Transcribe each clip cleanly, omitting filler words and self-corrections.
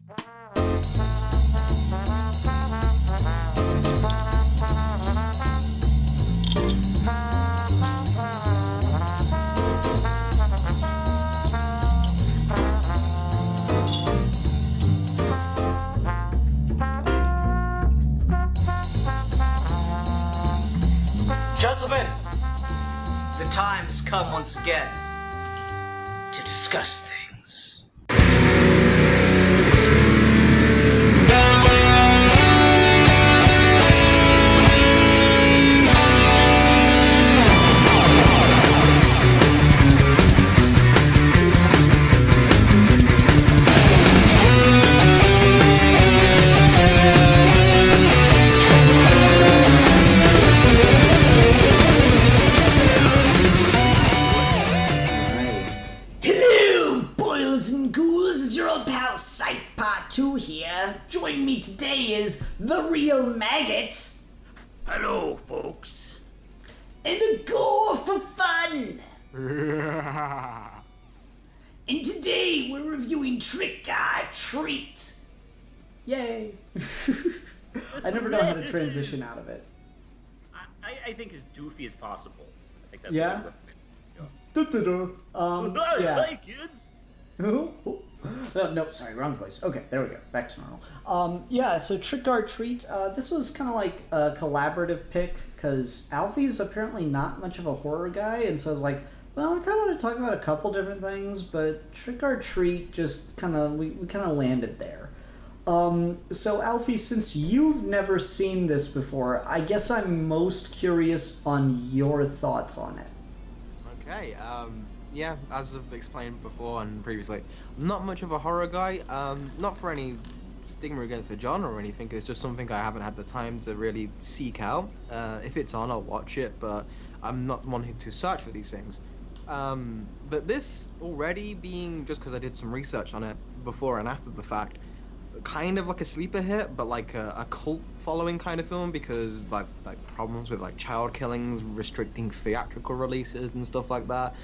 Gentlemen, the time has come once again to discuss things. Joining me today is the real maggot. Hello, folks. And a gore for fun. And today we're reviewing Trick or Treat. Yay. I never know how to transition out of it. I think as doofy as possible. I think that's yeah? Yeah. Hey, kids. Nope, sorry, wrong voice. Okay, there we go, back to normal. Yeah, so Trick or Treat, this was kind of like a collaborative pick, because Alfie's apparently not much of a horror guy, and so I was like, well, I kind of want to talk about a couple different things, but Trick or Treat just kind of, we kind of landed there. So Alfie, since you've never seen this before, I guess I'm most curious on your thoughts on it. Okay, yeah, as I've explained before and previously, I'm not much of a horror guy, not for any stigma against the genre or anything, it's just something I haven't had the time to really seek out. If it's on, I'll watch it, but I'm not wanting to search for these things. But this already being, just because I did some research on it before and after the fact, kind of like a sleeper hit, but like a cult following kind of film, because like problems with like child killings, restricting theatrical releases and stuff like that,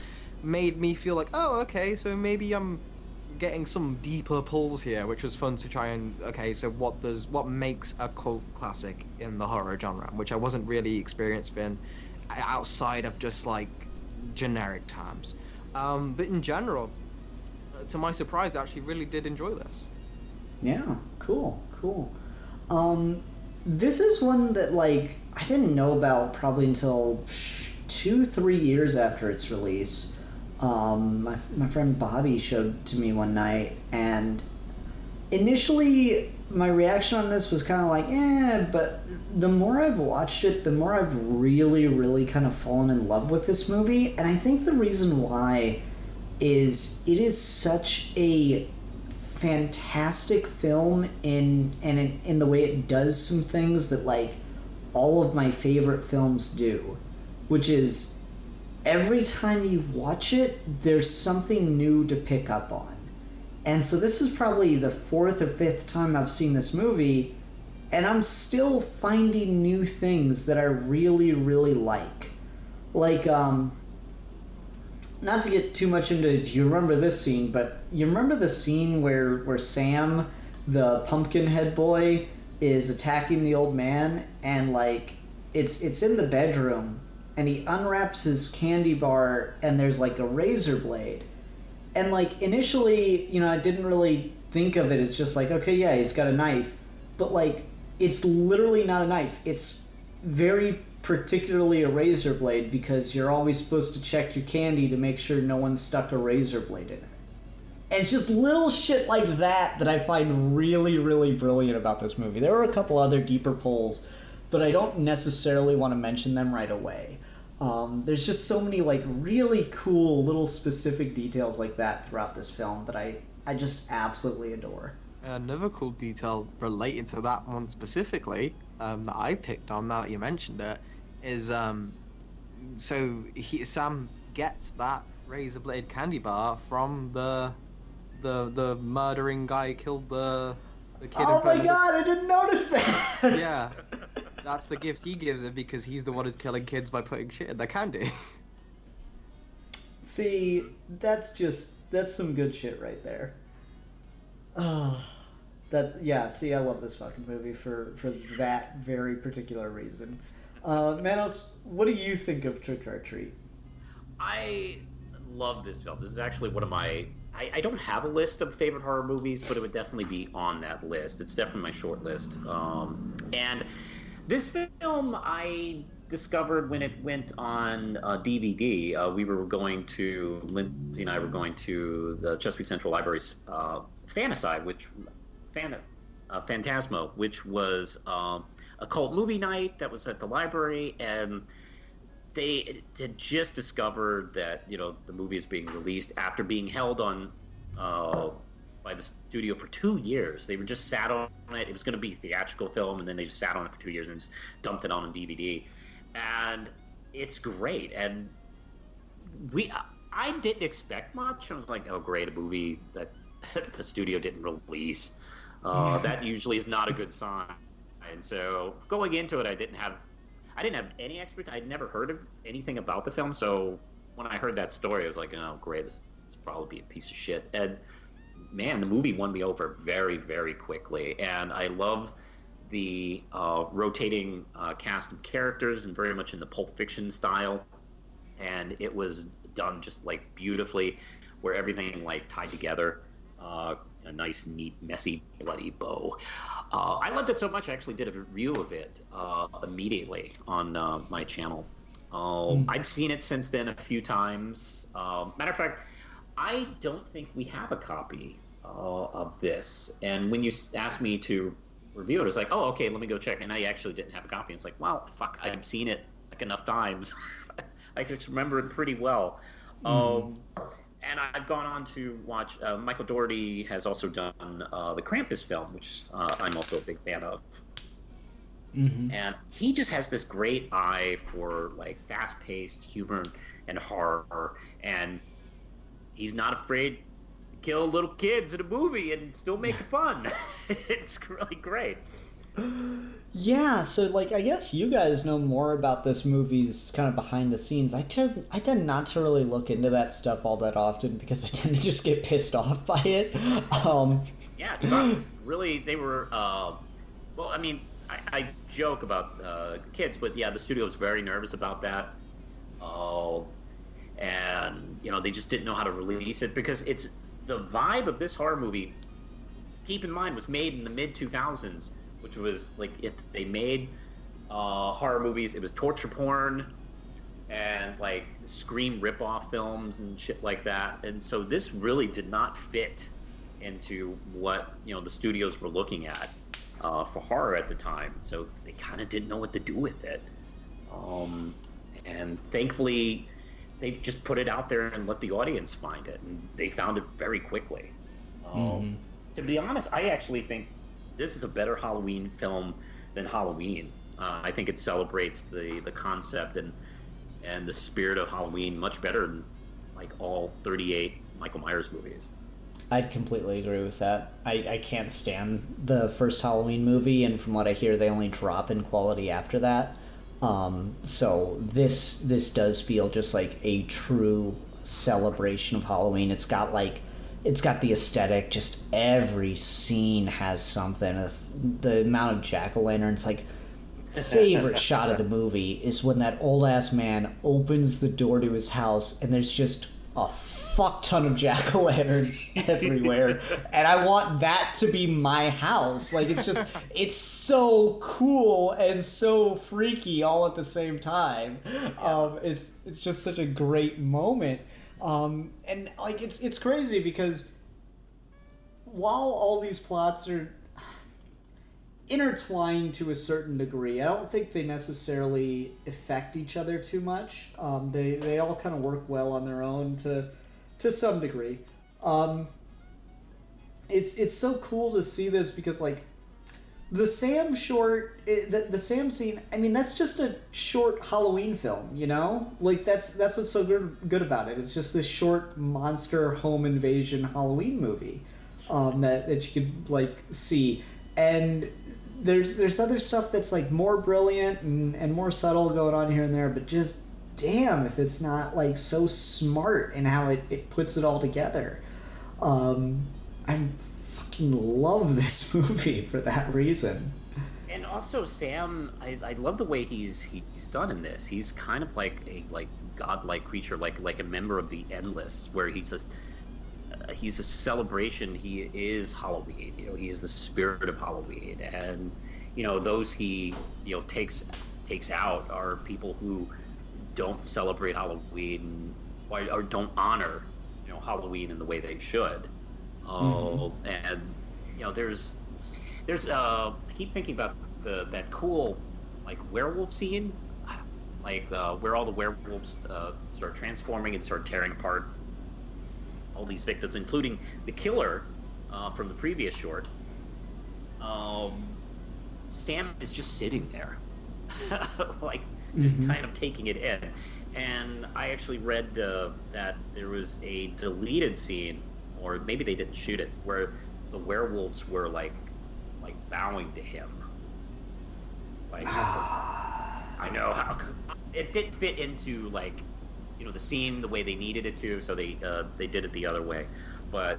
made me feel like, oh, okay, so maybe I'm getting some deeper pulls here, which was fun to try and, okay, so what makes a cult classic in the horror genre, which I wasn't really experienced in outside of just like generic terms. But in general, to my surprise, I actually really did enjoy this. Yeah, cool. This is one that, like, I didn't know about probably until 2-3 years after its release. My friend Bobby showed to me one night, and initially my reaction on this was kind of like, but the more I've watched it, the more I've really kind of fallen in love with this movie. And I think the reason why is it is such a fantastic film in the way it does some things that, like, all of my favorite films do, which is every time you watch it, there's something new to pick up on. And so this is probably the 4th or 5th time I've seen this movie, and I'm still finding new things that I really like. Like, not to get too much into, do you remember this scene, but you remember the scene where Sam, the pumpkin head boy, is attacking the old man, and, like, it's in the bedroom, and he unwraps his candy bar, and there's, like, a razor blade. And, like, initially, you know, I didn't really think of it as just like, okay, yeah, he's got a knife. But, like, it's literally not a knife. It's very particularly a razor blade, because you're always supposed to check your candy to make sure no one stuck a razor blade in it. And it's just little shit like that I find really brilliant about this movie. There are a couple other deeper pulls, but I don't necessarily want to mention them right away. There's just so many, like, really cool little specific details like that throughout this film that I just absolutely adore. Another cool detail relating to that one specifically, that I picked on now that you mentioned it, is so Sam gets that razor blade candy bar from the murdering guy who killed the kid. Oh my god, I didn't notice that! Yeah. That's the gift he gives it, because he's the one who's killing kids by putting shit in their candy. See, that's some good shit right there. Oh, See, I love this fucking movie for that very particular reason. Manos, what do you think of Trick or Treat? I love this film. This is actually one of my. I don't have a list of favorite horror movies, but it would definitely be on that list. It's definitely my short list. And this film I discovered when it went on DVD. Lindsay and I were going to the Chesapeake Central Library's Phantasmo, which was a cult movie night that was at the library, and they had just discovered that the movie is being released after being held on by the studio for 2 years. They were just sat on it. It was going to be a theatrical film, and then they just sat on it for 2 years and just dumped it on DVD. And it's great. And I didn't expect much. I was like, oh, great, a movie that the studio didn't release. That usually is not a good sign. And so going into it, I didn't have any expertise. I'd never heard of anything about the film. So when I heard that story, I was like, oh, great, this will probably be a piece of shit. And man, the movie won me over very, very quickly. And I love the rotating cast of characters, and very much in the Pulp Fiction style. And it was done just like beautifully, where everything like tied together. A nice, neat, messy, bloody bow. I loved it so much, I actually did a review of it immediately on my channel. I've seen it since then a few times. Matter of fact, I don't think we have a copy of this. And when you asked me to review it, I was like, oh, okay, let me go check. And I actually didn't have a copy. It's like, well, fuck, I've seen it like enough times. I just remember it pretty well. And I've gone on to watch. Michael Dougherty has also done the Krampus film, which I'm also a big fan of. Mm-hmm. And he just has this great eye for like fast-paced humor and horror, and he's not afraid to kill little kids in a movie and still make it fun. It's really great. Yeah, so like I guess you guys know more about this movie's kind of behind the scenes. I tend not to really look into that stuff all that often because I tend to just get pissed off by it. Yeah, it sucks. Really, they were. Well, I mean, I joke about kids, but yeah, the studio was very nervous about that. And they just didn't know how to release it because it's the vibe of this horror movie. Keep in mind, was made in the mid 2000s. Which was like if they made horror movies, it was torture porn and like Scream ripoff films and shit like that. And so this really did not fit into what the studios were looking at for horror at the time. So they kind of didn't know what to do with it. And thankfully, they just put it out there and let the audience find it, and they found it very quickly. To be honest, I actually think this is a better Halloween film than Halloween. I think it celebrates the concept and the spirit of Halloween much better than like all 38 Michael Myers movies. I'd completely agree with that. I can't stand the first Halloween movie, and from what I hear, they only drop in quality after that. So this does feel just like a true celebration of Halloween. It's got the aesthetic, just every scene has something. The amount of jack-o'-lanterns, like, favorite shot of the movie is when that old-ass man opens the door to his house and there's just a fuck ton of jack-o'-lanterns everywhere. And I want that to be my house. Like, it's so cool and so freaky all at the same time. It's just such a great moment. And like it's crazy because while all these plots are intertwined to a certain degree, I don't think they necessarily affect each other too much. They all kind of work well on their own to some degree. It's so cool to see this because like the Sam short, the Sam scene, I mean, that's just a short Halloween film, Like, that's what's so good about it. It's just this short monster home invasion Halloween movie that you could, like, see. And there's other stuff that's, like, more brilliant and more subtle going on here and there, but just damn if it's not, like, so smart in how it puts it all together. I'm fucking love this movie for that reason. And also Sam, I love the way he's done in this. He's kind of like a godlike creature, like a member of the Endless, where he's a celebration. He is Halloween. You know, he is the spirit of Halloween, and you know those he takes out are people who don't celebrate Halloween or don't honor Halloween in the way they should. And there's I keep thinking about that cool like werewolf scene, like where all the werewolves start transforming and start tearing apart all these victims, including the killer from the previous short. Sam is just sitting there, like just kind of taking it in. And I actually read that there was a deleted scene, or maybe they didn't shoot it, where the werewolves were like bowing to him. Like, I know how it didn't fit into the scene the way they needed it to, so they did it the other way. But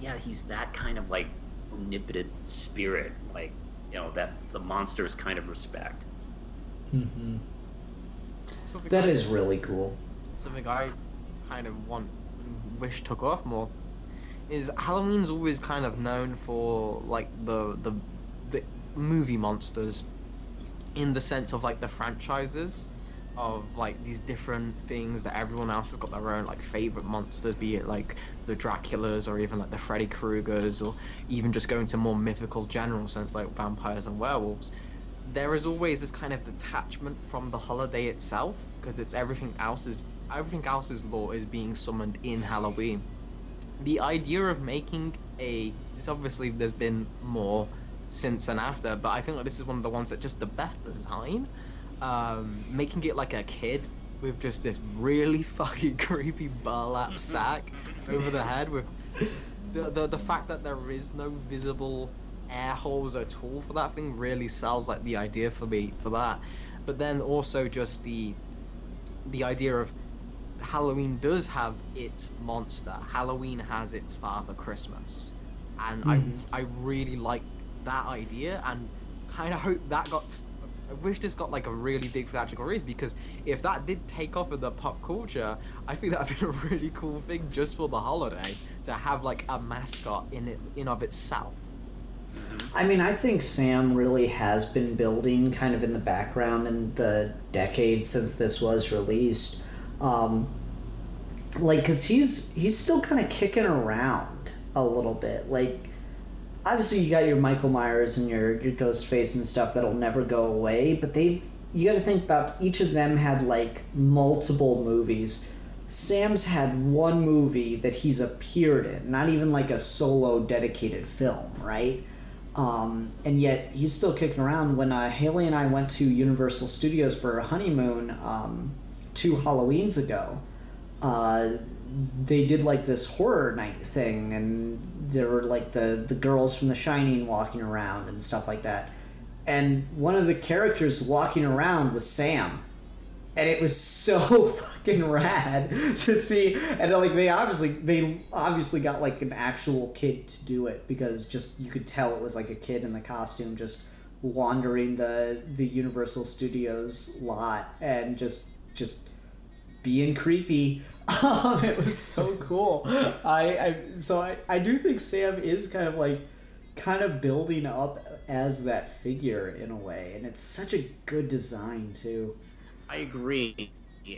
yeah, he's that kind of like omnipotent spirit, that the monsters kind of respect. That is really cool. Something I kind of wish took off more is Halloween's always kind of known for like the movie monsters, in the sense of like the franchises of like these different things that everyone else has got their own like favorite monsters, be it like the Draculas or even like the Freddy Kruegers, or even just going to more mythical general sense like vampires and werewolves. There is always this kind of detachment from the holiday itself, because it's everything else's lore is being summoned in Halloween. The idea of making it's obviously there's been more since and after, but I think that this is one of the ones that just the best design. Making it like a kid with just this really fucking creepy burlap sack over the head, with the fact that there is no visible air holes at all for that thing really sells like the idea for me for that. But then also just the idea of Halloween does have its monster. Halloween has its Father Christmas, and I really like that idea, and kind of hope that I wish this got like a really big theatrical release, because if that did take off in the pop culture, I think that'd be a really cool thing just for the holiday to have like a mascot in of itself. I mean, I think Sam really has been building kind of in the background in the decade since this was released. Because he's still kind of kicking around a little bit. Like, obviously you got your Michael Myers and your Ghostface and stuff that'll never go away, but you got to think about each of them had like multiple movies. Sam's had one movie that he's appeared in, not even like a solo dedicated film, right? And yet he's still kicking around. When Haley and I went to Universal Studios for a honeymoon 2 Halloweens ago, they did like this horror night thing, and there were like the girls from The Shining walking around and stuff like that. And one of the characters walking around was Sam. And it was so fucking rad to see. And like they obviously got like an actual kid to do it, because just you could tell it was like a kid in the costume just wandering the Universal Studios lot and just being creepy. It was so cool. I do think Sam is kind of building up as that figure in a way, and it's such a good design too. I agree,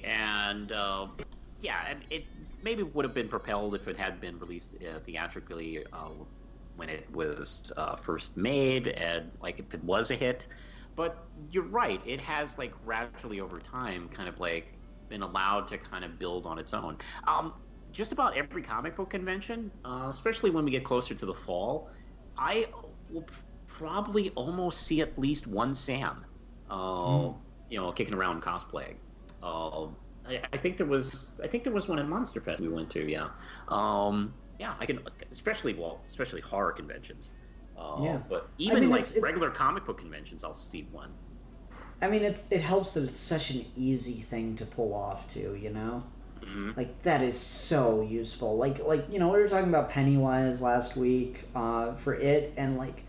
and it maybe would have been propelled if it had been released theatrically when it was first made, and like if it was a hit. But you're right, it has like gradually over time kind of like been allowed to kind of build on its own. Just about every comic book convention, especially when we get closer to the fall, I will probably almost see at least one Sam, kicking around cosplaying. I think there was one at Monster Fest we went to. Yeah, I can, especially horror conventions. But even regular comic book conventions, I'll see one. I mean, it helps that it's such an easy thing to pull off too, you know? Like, that is so useful. Like we were talking about Pennywise last week for it, and like,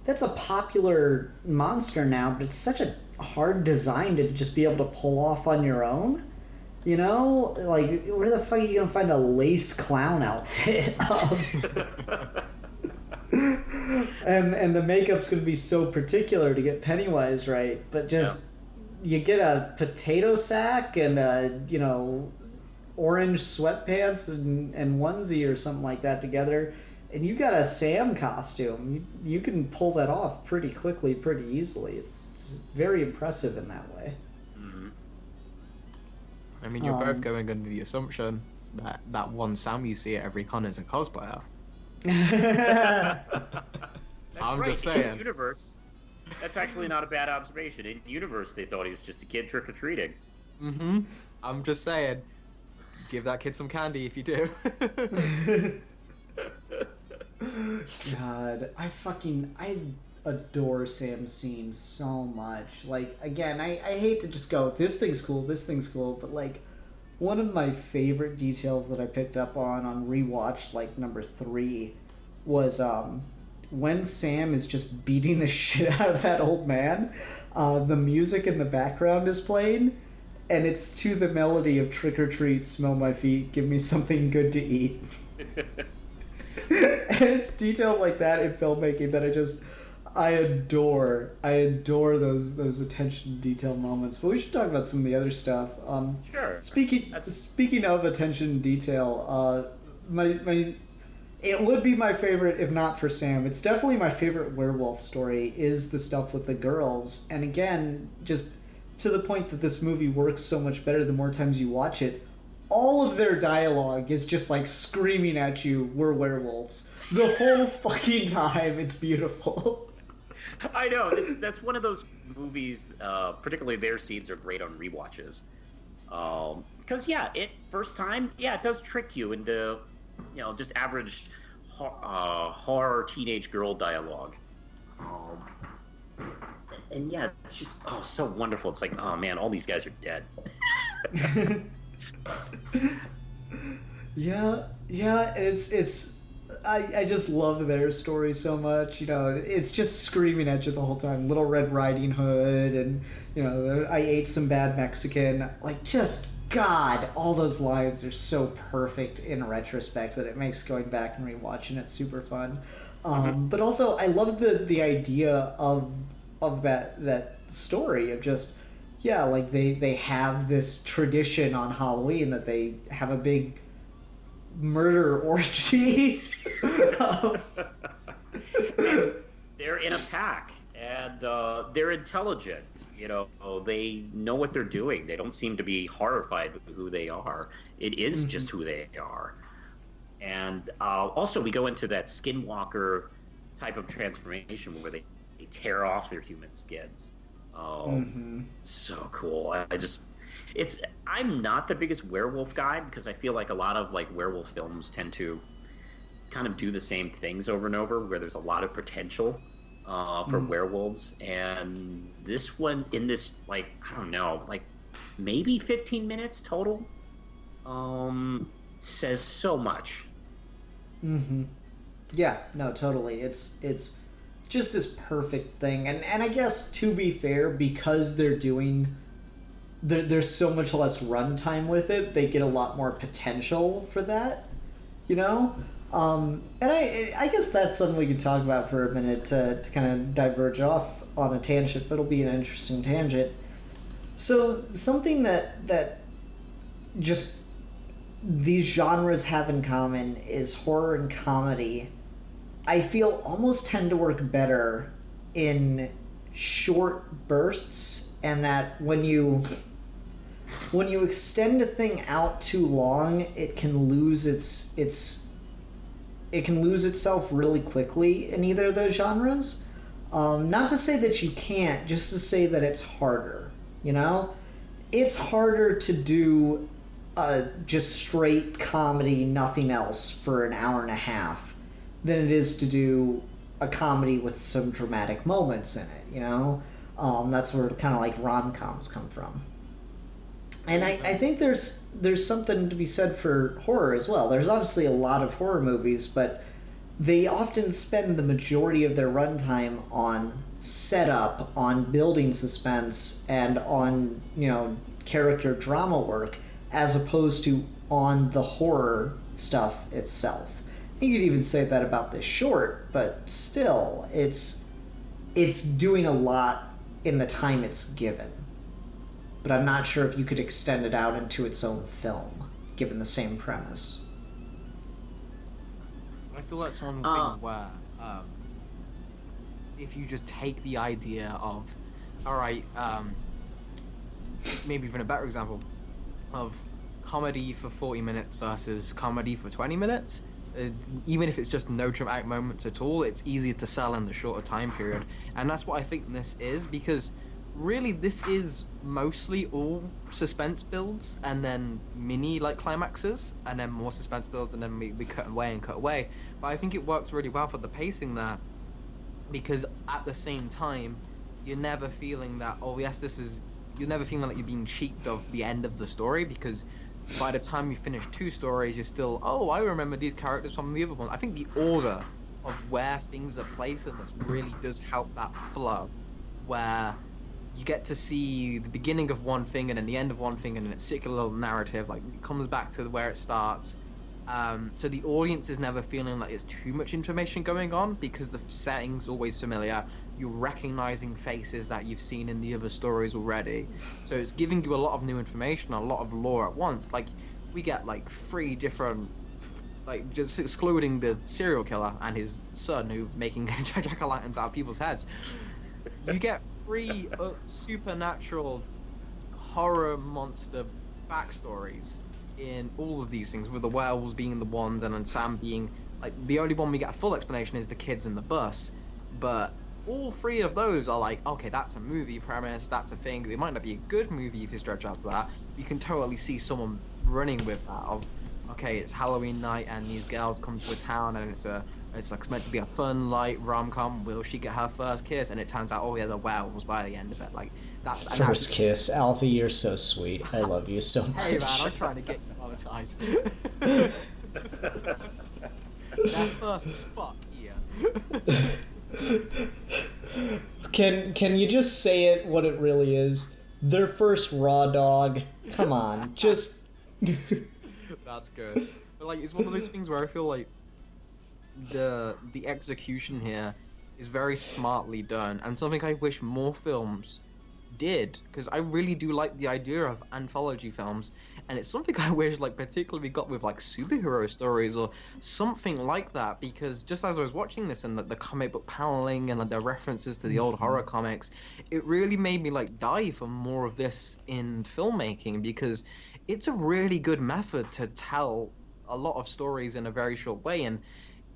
that's a popular monster now, but it's such a hard design to just be able to pull off on your own. Like, where the fuck are you gonna find a lace clown outfit? And the makeup's gonna be so particular to get Pennywise right, but just you get a potato sack and orange sweatpants and onesie or something like that together, and you got a Sam costume. You can pull that off pretty quickly, pretty easily. It's very impressive in that way. I mean, you're both going under the assumption that one Sam you see at every con is a cosplayer. I'm just saying. In universe, that's actually not a bad observation. In universe, they thought he was just a kid trick-or-treating. I'm just saying. Give that kid some candy if you do. God, I adore Sam's scenes so much. Like, again, I hate to just go, this thing's cool, but like, one of my favorite details that I picked up on rewatch, like, number 3, was when Sam is just beating the shit out of that old man, the music in the background is playing, and it's to the melody of Trick or Treat, Smell My Feet, Give Me Something Good to Eat. And it's details like that in filmmaking that I adore those attention to detail moments. But we should talk about some of the other stuff. Sure. Speaking of attention to detail, it would be my favorite if not for Sam. It's definitely my favorite werewolf story is the stuff with the girls. And again, just to the point that this movie works so much better the more times you watch it. All of their dialogue is just like screaming at you, we're werewolves. The whole fucking time. It's beautiful. I know. That's one of those movies, particularly their scenes are great on rewatches. Because, first time, it does trick you into, just average horror teenage girl dialogue. And it's just, so wonderful. It's like, oh man, all these guys are dead. It's I just love their story so much. It's just screaming at you the whole time. Little Red Riding Hood, and I ate some bad Mexican. Like, just God, all those lines are so perfect in retrospect that it makes going back and rewatching it super fun. But also, I love the idea of that story of just. Yeah, like they have this tradition on Halloween that they have a big murder orgy. They're in a pack, and they're intelligent. They know what they're doing. They don't seem to be horrified with who they are. It is just who they are. And also, we go into that skinwalker type of transformation where they tear off their human skins. So cool. I'm not the biggest werewolf guy because I feel like a lot of like werewolf films tend to kind of do the same things over and over where there's a lot of potential for werewolves, and this one in this, like, I don't know, like maybe 15 minutes total says so much. Yeah, no, totally. It's just this perfect thing, and I guess, to be fair, because there's so much less runtime with it, they get a lot more potential for that, and I guess that's something we could talk about for a minute to kind of diverge off on a tangent, but it'll be an interesting tangent. So something that just these genres have in common is horror and comedy. I feel almost tend to work better in short bursts, and that when you extend a thing out too long, it can lose itself really quickly in either of those genres. Not to say that you can't, just to say that it's harder. It's harder to do just straight comedy, nothing else, for an hour and a half than it is to do a comedy with some dramatic moments in it, That's where kind of like rom-coms come from. And I think there's something to be said for horror as well. There's obviously a lot of horror movies, but they often spend the majority of their runtime on setup, on building suspense, and on, character drama work, as opposed to on the horror stuff itself. You could even say that about this short, but still, it's doing a lot in the time it's given. But I'm not sure if you could extend it out into its own film, given the same premise. I feel that's one thing where, if you just take the idea of, alright, maybe even a better example of comedy for 40 minutes versus comedy for 20 minutes, even if it's just no dramatic moments at all, it's easier to sell in the shorter time period. And that's what I think this is, because really this is mostly all suspense builds and then mini climaxes and then more suspense builds and then we cut away. But I think it works really well for the pacing there, because at the same time you're never feeling that, you're never feeling like you're being cheaped of the end of the story, because by the time you finish 2 stories you're still, I remember these characters from the other one. I think the order of where things are placed in this really does help that flow, where you get to see the beginning of one thing and then the end of one thing and then it's a little narrative, it comes back to where it starts. So the audience is never feeling like it's too much information going on, because the setting's always familiar. You're recognizing faces that you've seen in the other stories already. So it's giving you a lot of new information, a lot of lore at once. We get 3 different, just excluding the serial killer and his son who making jack-o'-lanterns out of people's heads. You get 3 supernatural horror monster backstories in all of these things, with the werewolves being the ones and then Sam being the only one we get a full explanation is the kids in the bus. But all 3 of those are okay, that's a movie premise, that's a thing. It might not be a good movie if you stretch out to that. You can totally see someone running with that of, okay, it's Halloween night and these girls come to a town and it's meant to be a fun, light rom-com. Will she get her first kiss? And it turns out, the werewolves by the end of it. That's first kiss. Alfie, you're so sweet. I love you so much. Hey man, I'm trying to get you monetized. That first fuck, Ian. Can you just say it what it really is? Their first raw dog. Come on, just. That's good. But it's one of those things where I feel like the execution here is very smartly done, and something I wish more films did, because I really do like the idea of anthology films, and it's something I wish particularly got with superhero stories or something like that, because just as I was watching this and the comic book paneling and the references to the old horror comics, it really made me die for more of this in filmmaking, because it's a really good method to tell a lot of stories in a very short way, and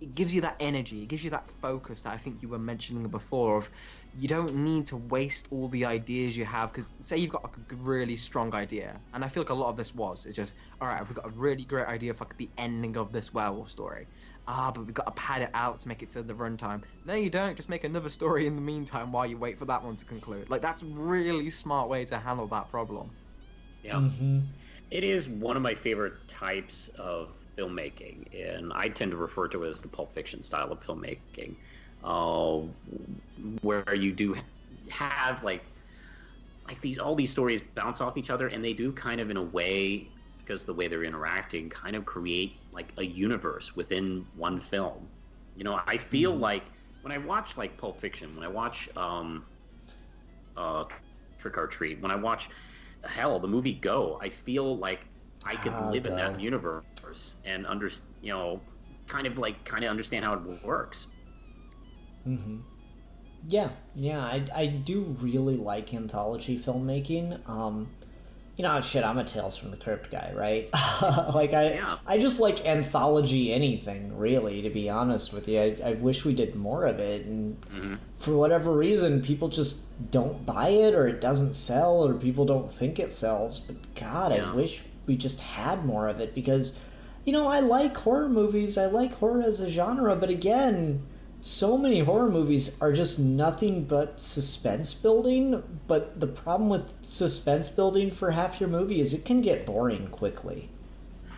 it gives you that energy, it gives you that focus that I think you were mentioning before of, you don't need to waste all the ideas you have, because say you've got a really strong idea, and I feel like a lot of this it's just, alright, we've got a really great idea for the ending of this werewolf story. But we've got to pad it out to make it fit the runtime. No, you don't, just make another story in the meantime while you wait for that one to conclude. That's a really smart way to handle that problem. Yeah. Mm-hmm. It is one of my favorite types of filmmaking, and I tend to refer to it as the Pulp Fiction style of filmmaking, where you do have all these stories bounce off each other, and they do kind of, in a way, because the way they're interacting, kind of create a universe within one film. I feel like when I watch Pulp Fiction, when I watch Trick or Treat, when I watch the movie Go, I feel like I could live in that universe and kind of understand how it works. Mm-hmm. Yeah, I do really like anthology filmmaking. Shit, I'm a Tales from the Crypt guy, right? I just like anthology anything, really, to be honest with you. I wish we did more of it, and for whatever reason, people just don't buy it, or it doesn't sell, or people don't think it sells. But God, I wish we just had more of it, because, I like horror movies, I like horror as a genre, but again, so many horror movies are just nothing but suspense building, but the problem with suspense building for half your movie is it can get boring quickly.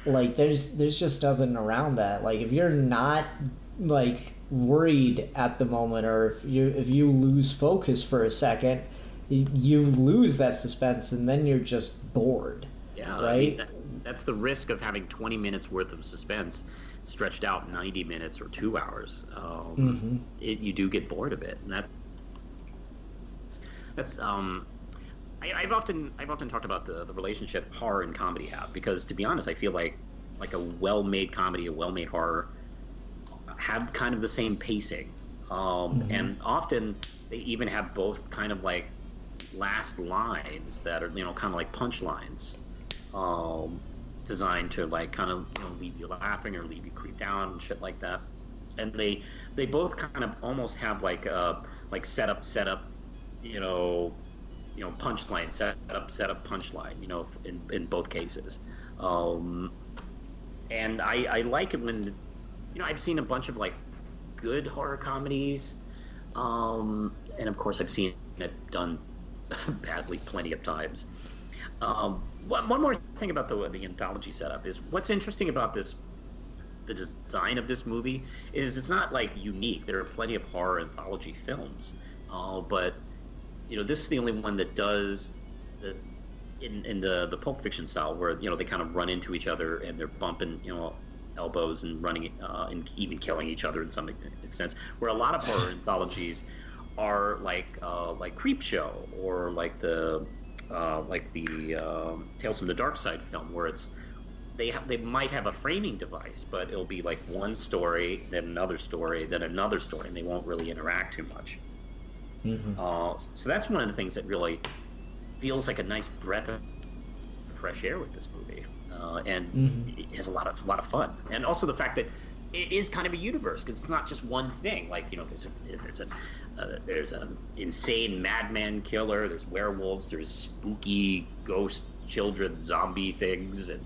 Like there's just nothing around that. Like if you're not like worried at the moment, or if you lose focus for a second, you lose that suspense and then you're just bored. Yeah, right? I mean, that's the risk of having 20 minutes worth of suspense stretched out 90 minutes or 2 hours. You do get bored of it, and that's I've often talked about the relationship horror and comedy have, because to be honest, I feel like a well-made comedy, a well-made horror have kind of the same pacing, and often they even have both kind of like last lines that are kind of like punchlines, designed to like kind of leave you laughing or leave you creeped out and shit like that. And they both kind of almost have like setup punchline, setup punchline, in both cases. And I like it when I've seen a bunch of like good horror comedies, and of course I've seen it done badly plenty of times. One more thing about the anthology setup is what's interesting about the design of this movie is it's not like unique. There are plenty of horror anthology films, but this is the only one that does in the Pulp Fiction style, where they kind of run into each other and they're bumping elbows and running and even killing each other in some extent. Where a lot of horror anthologies are like Creepshow, or like the Tales from the Dark Side film, where they might have a framing device, but it'll be like one story, then another story, then another story, and they won't really interact too much. So that's one of the things that really feels like a nice breath of fresh air with this movie, and it has a lot of fun, and also the fact that it is kind of a universe, because it's not just one thing. Like there's an insane madman killer, there's werewolves, there's spooky ghost children, zombie things, and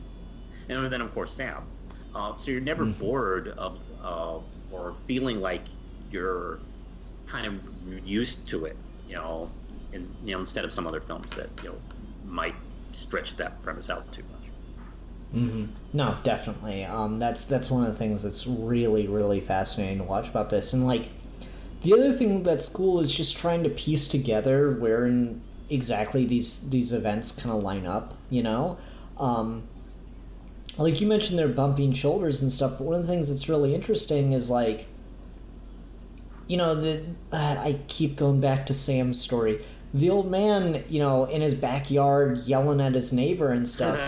then of course Sam. So you're never bored of or feeling like you're kind of used to it, and instead of some other films that might stretch that premise out too much. No, definitely. That's one of the things that's really, really fascinating to watch about this. And like the other thing that's cool is just trying to piece together where exactly these events kind of line up. Like you mentioned, they're bumping shoulders and stuff, but one of the things that's really interesting is like, I keep going back to Sam's story. The old man, in his backyard yelling at his neighbor and stuff.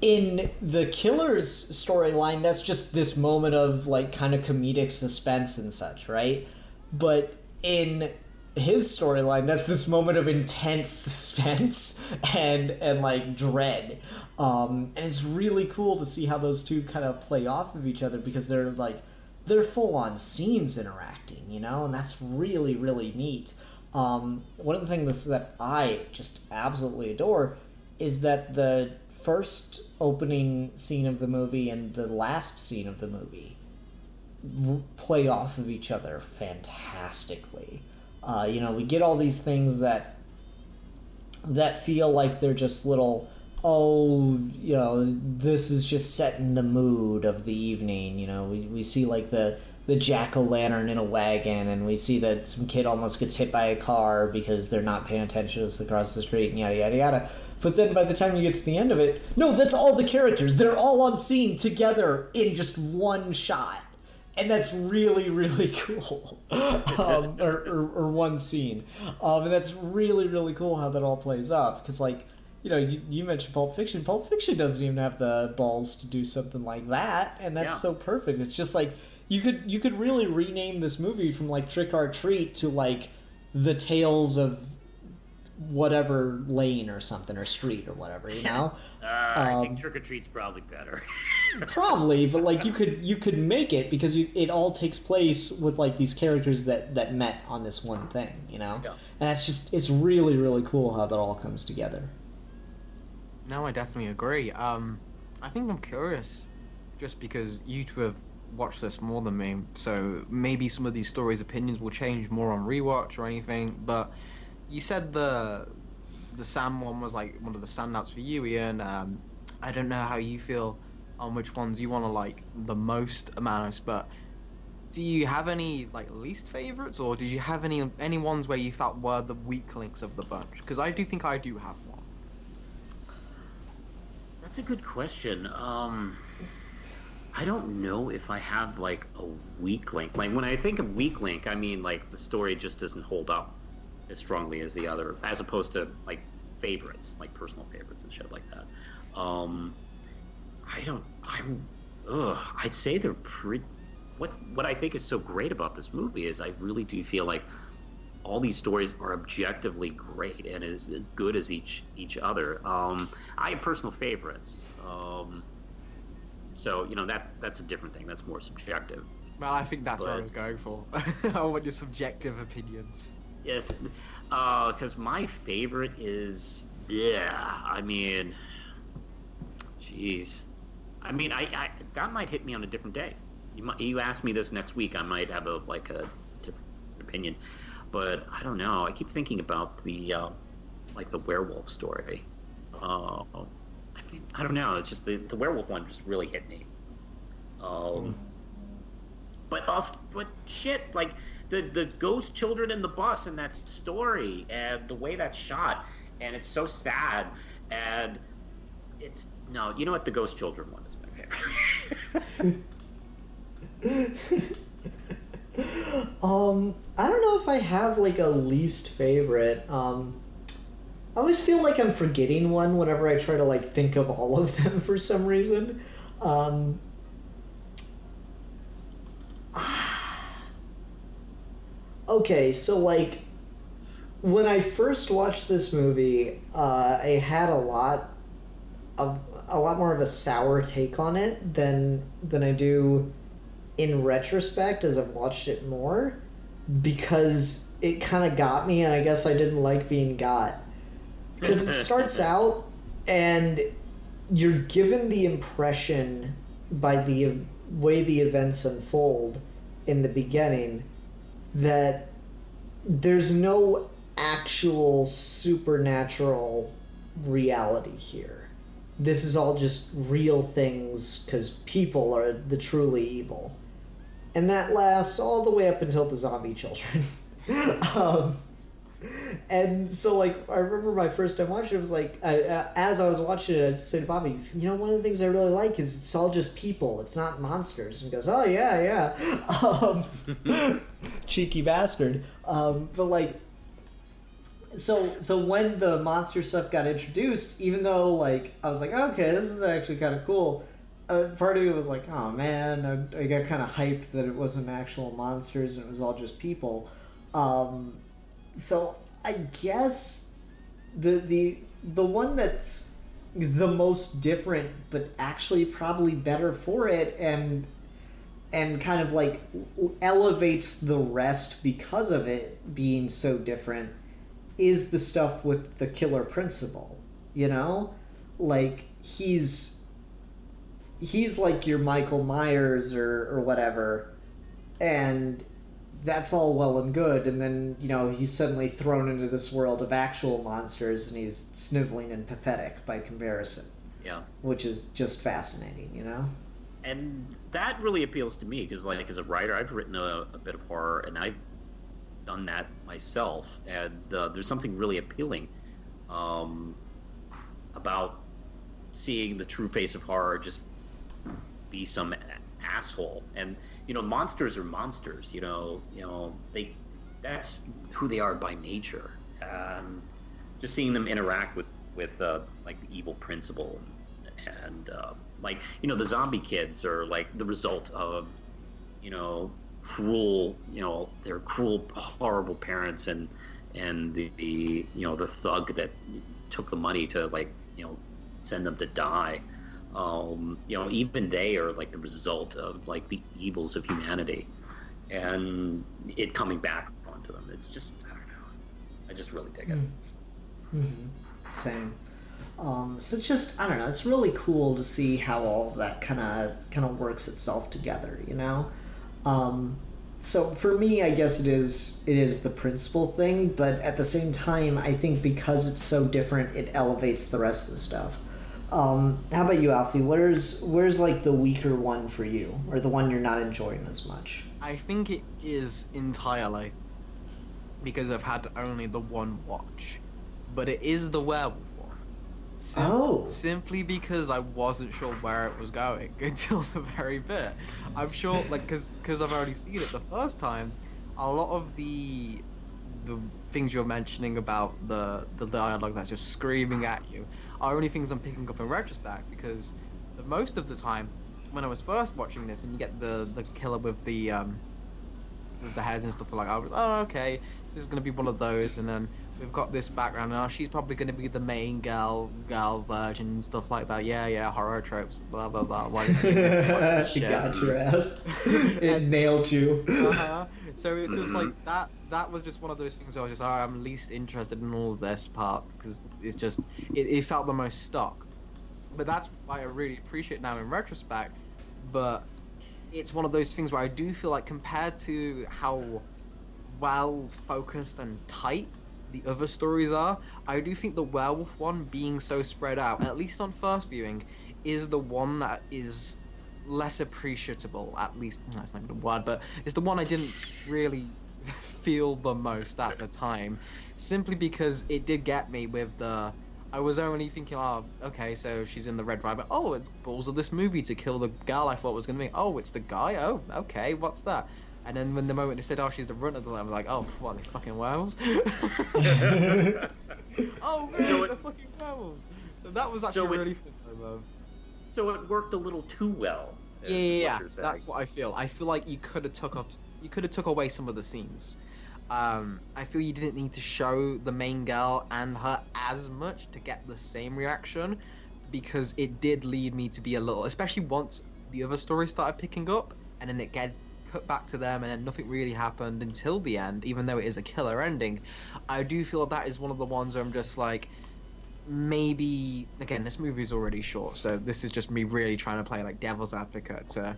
In the killer's storyline, that's just this moment of like kind of comedic suspense and such, right? But in his storyline, that's this moment of intense suspense and like dread. And it's really cool to see how those two kind of play off of each other, because they're full on scenes interacting, and that's really, really neat. One of the things that I just absolutely adore is that the first opening scene of the movie and the last scene of the movie play off of each other fantastically. We get all these things that feel like they're just little, this is just setting the mood of the evening. We see like the jack-o'-lantern in a wagon, and we see that some kid almost gets hit by a car because they're not paying attention as they cross the street, and yada yada yada. But then by the time you get to the end of it, no, that's all the characters. They're all on scene together in just one shot. And that's really, really cool. or one scene. And that's really, really cool how that all plays off. Because, like, you mentioned Pulp Fiction. Pulp Fiction doesn't even have the balls to do something like that. And that's so perfect. It's just like, you could really rename this movie from, like, Trick or Treat to, like, The Tales of whatever lane or something, or street or whatever, I think Trick or Treat's probably better. Probably, but like you could make it, because it all takes place with like these characters that met on this one thing, and it's really, really cool how that all comes together. No, I definitely agree. I think I'm curious, just because you two have watched this more than me, so maybe some of these stories' opinions will change more on rewatch or anything. But you said the Sam one was like one of the standouts for you, Ian. I don't know how you feel on which ones you want to like the most, Amanos, but do you have any like least favorites, or did you have any ones where you felt were the weak links of the bunch? Because I do think I do have one. That's a good question. I don't know if I have like a weak link. Like when I think of weak link, I mean like the story just doesn't hold up as strongly as the other, as opposed to like favorites, like personal favorites and shit like that. I'd say they're pretty. What I think is so great about this movie is I really do feel like all these stories are objectively great and as good as each other. I have personal favorites. So that's a different thing. That's more subjective. Well, I think that's what I was going for. I want your subjective opinions. Yes, because my favorite is I mean, jeez, I mean I that might hit me on a different day. You ask me this next week, I might have a different opinion, but I don't know. I keep thinking about the the werewolf story. I don't know. It's just the werewolf one just really hit me. But shit, like the ghost children in the bus in that story and the way that's shot, and it's so sad, and it's you know what, the ghost children one is my favorite. I don't know if I have like a least favorite. I always feel like I'm forgetting one whenever I try to like think of all of them for some reason. Okay, so like when I first watched this movie, I had a lot more of a sour take on it than I do in retrospect as I've watched it more, because it kind of got me, and I guess I didn't like being got. Because it starts out and you're given the impression by the way the events unfold in the beginning that there's no actual supernatural reality here. This is all just real things because people are the truly evil. And that lasts all the way up until the zombie children. And so, like, I remember my first time watching it was like, as I was watching it, I said to Bobby, one of the things I really like is it's all just people. It's not monsters. And he goes, oh, yeah. Cheeky bastard. But, like, so when the monster stuff got introduced, even though, like, I was like, okay, this is actually kind of cool, part of me was like, oh, man, I got kind of hyped that it wasn't actual monsters and it was all just people. So I guess the one that's the most different, but actually probably better for it, and kind of like elevates the rest because of it being so different, is the stuff with the killer principal. Like he's like your Michael Myers or whatever, and that's all well and good, and then he's suddenly thrown into this world of actual monsters and he's sniveling and pathetic by comparison. Yeah, which is just fascinating. And that really appeals to me because, like, as a writer, I've written a bit of horror and I've done that myself, and there's something really appealing about seeing the true face of horror just be some asshole. And monsters are monsters. That's who they are by nature. Just seeing them interact with like the evil principal, and like the zombie kids are like the result of cruel their cruel, horrible parents, and the thug that took the money to send them to die. Even they are like the result of like the evils of humanity, and it coming back onto them. It's just, I don't know. I just really dig it. Mm-hmm. Same. So it's just, I don't know, it's really cool to see how all of that kind of works itself together, you know. So for me, I guess it is the principal thing, but at the same time, I think because it's so different, it elevates the rest of the stuff. How about you, Alfie? Where's like the weaker one for you, or the one you're not enjoying as much? I think it is entirely because I've had only the one watch, but it is the werewolf one. Simply because I wasn't sure where it was going until the very bit. I'm sure, like, because I've already seen it the first time, a lot of the things you're mentioning about the dialogue that's just screaming at you are only things I'm picking up in retrospect, because most of the time when I was first watching this and you get the killer with the heads and stuff like, I was, oh, okay, this is gonna be one of those, and then we've got this background now, she's probably gonna be the main girl virgin and stuff like that. Yeah, horror tropes, blah blah blah. Why did you watch this shit? Got your ass. It nailed you. So it's just like that was just one of those things where I was just, I'm least interested in all of this part, because it's just it felt the most stock. But that's why I really appreciate now in retrospect. But it's one of those things where I do feel like, compared to how well focused and tight the other stories are, I do think the werewolf one, being so spread out, at least on first viewing, is the one that is less appreciable, at least. That's not even a word, but it's the one I didn't really feel the most at the time, simply because it did get me with I was only thinking, oh, okay, so she's in the Red Rider. Oh, it's balls of this movie to kill the girl I thought was going to be. Oh, it's the guy? Oh, okay, what's that? And then when the moment they said, oh, she's the runner, I was like, oh, what, are they fucking werewolves? Oh, man, they're fucking werewolves. So that was actually really fun, I love. So it worked a little too well. Yeah, that's what I feel. I feel like you could have took away some of the scenes. I feel you didn't need to show the main girl and her as much to get the same reaction, because it did lead me to be a little, especially once the other story started picking up, and then it cut back to them, and then nothing really happened until the end, even though it is a killer ending. I do feel that is one of the ones where I'm just like, maybe, again, this movie's already short, so this is just me really trying to play like devil's advocate to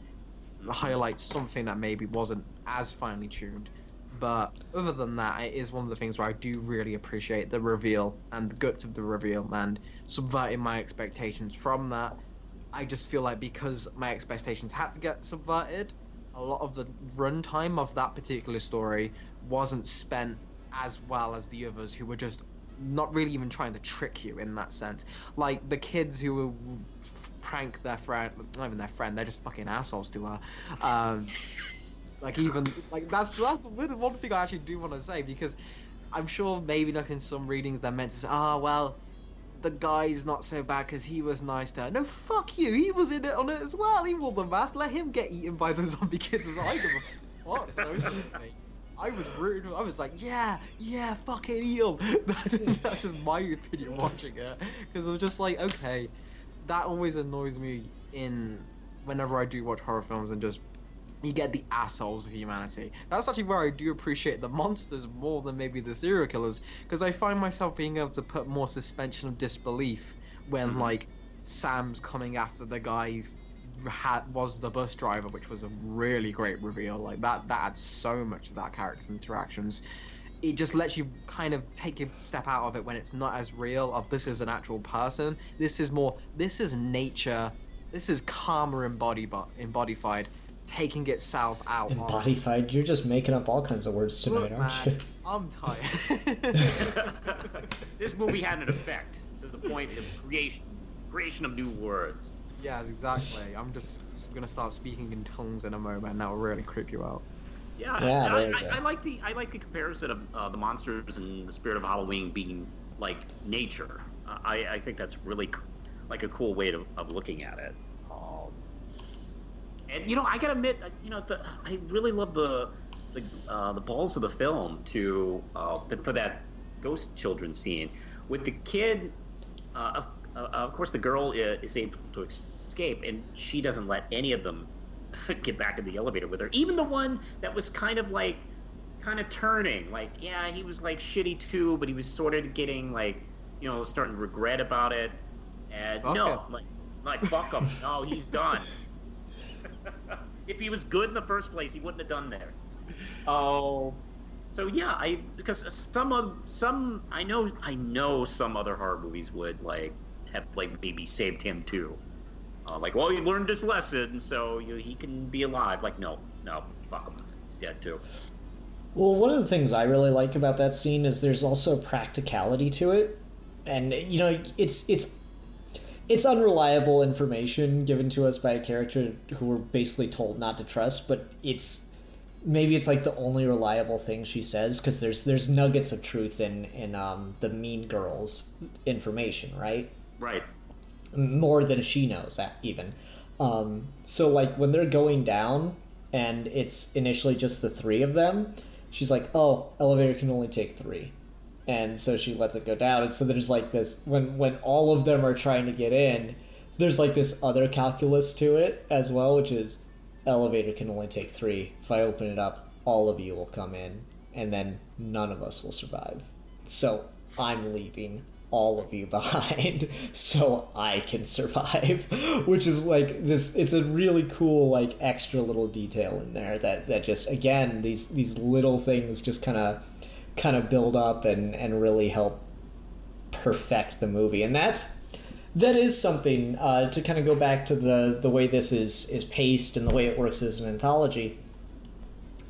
highlight something that maybe wasn't as finely tuned. But other than that, it is one of the things where I do really appreciate the reveal and the guts of the reveal, and subverting my expectations from that. I just feel like because my expectations had to get subverted, a lot of the runtime of that particular story wasn't spent as well as the others, who were just not really even trying to trick you in that sense. Like the kids who will prank their friend, not even their friend, they're just fucking assholes to her. Like even like that's the one thing I actually do want to say, because I'm sure maybe like in some readings they're meant to say, well, the guy's not so bad because he was nice to her. No, fuck you. He was in it on it as well. He wore the mask. Let him get eaten by the zombie kids as well. I give a fuck. I was rooting. I was like, yeah, fucking eat him. That's just my opinion watching it, because I was just like, okay, that always annoys me whenever I do watch horror films, and just you get the assholes of humanity. That's actually where I do appreciate the monsters more than maybe the serial killers, because I find myself being able to put more suspension of disbelief when like Sam's coming after the guy was the bus driver, which was a really great reveal. Like that adds so much to that character's interactions. It just lets you kind of take a step out of it when it's not as real of this is an actual person. This is nature. This is karma embodified, taking itself out. Embodified? You're just making up all kinds of words tonight, aren't you? I'm tired. This movie had an effect to the point of creation of new words. Yes, exactly. I'm just gonna start speaking in tongues in a moment, and that will really creep you out. Yeah, I like the comparison of the monsters and the spirit of Halloween being like nature. I think that's really like a cool way of looking at it. And I gotta admit, I really love the balls of the film for that ghost children scene with the kid. Of course, the girl is able to escape, and she doesn't let any of them get back in the elevator with her. Even the one that was kind of turning, like, yeah, he was like shitty too, but he was sort of getting like, starting to regret about it. And Fuck no, him. like fuck him. No, he's done. If he was good in the first place, he wouldn't have done this. Oh, so yeah, because some I know some other horror movies would like have like maybe saved him too. Like, well, he learned his lesson, so he can be alive. Like, no, fuck him. He's dead too. Well, one of the things I really like about that scene is there's also practicality to it, and you know, it's unreliable information given to us by a character who we're basically told not to trust, but maybe it's like the only reliable thing she says, because there's nuggets of truth in the Mean Girls information, right? Right. More than she knows, even. So like when they're going down and it's initially just the three of them, she's like, oh, elevator can only take three. And so she lets it go down. And so there's like this, when all of them are trying to get in, there's like this other calculus to it as well, which is elevator can only take three. If I open it up, all of you will come in, and then none of us will survive. So I'm leaving all of you behind so I can survive, which is like this. It's a really cool like extra little detail in there that just, again, these little things just kind of build up and really help perfect the movie. And that is something to kind of go back to the way this is paced and the way it works as an anthology.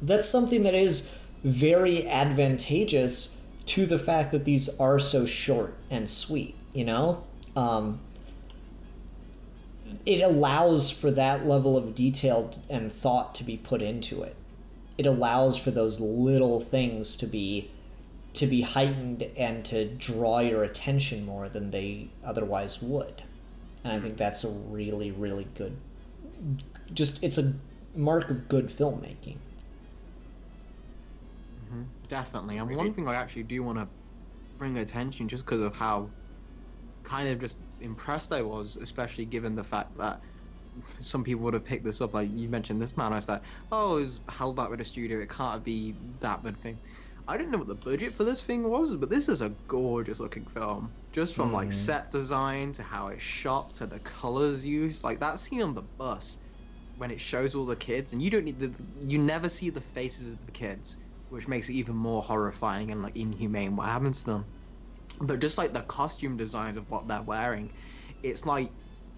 That's something that is very advantageous to the fact that these are so short and sweet, you know? It allows for that level of detail and thought to be put into it. It allows for those little things to be heightened and to draw your attention more than they otherwise would. And I think that's a really, really good... it's a mark of good filmmaking. Definitely. And one thing I actually do want to bring attention, just because of how kind of just impressed I was, especially given the fact that some people would have picked this up, like you mentioned this man, I was like, oh, it was held back with a studio, it can't be that big thing. I didn't know what the budget for this thing was, but this is a gorgeous looking film. Just from like set design to how it's shot to the colors used. Like that scene on the bus when it shows all the kids, and you never see the faces of the kids, which makes it even more horrifying and like inhumane what happens to them. But just like the costume designs of what they're wearing, it's like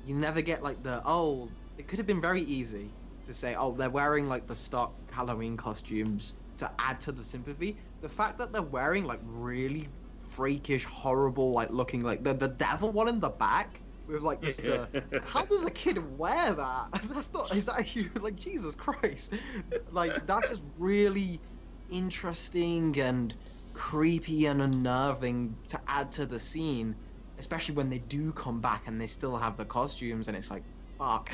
you never get like it could have been very easy to say, oh, they're wearing like the stock Halloween costumes to add to the sympathy. The fact that they're wearing like really freakish, horrible, like looking like the devil one in the back with like this how does a kid wear that? Is that you? Like, Jesus Christ. Like that's just really interesting and creepy and unnerving to add to the scene, especially when they do come back and they still have the costumes, and it's like, fuck.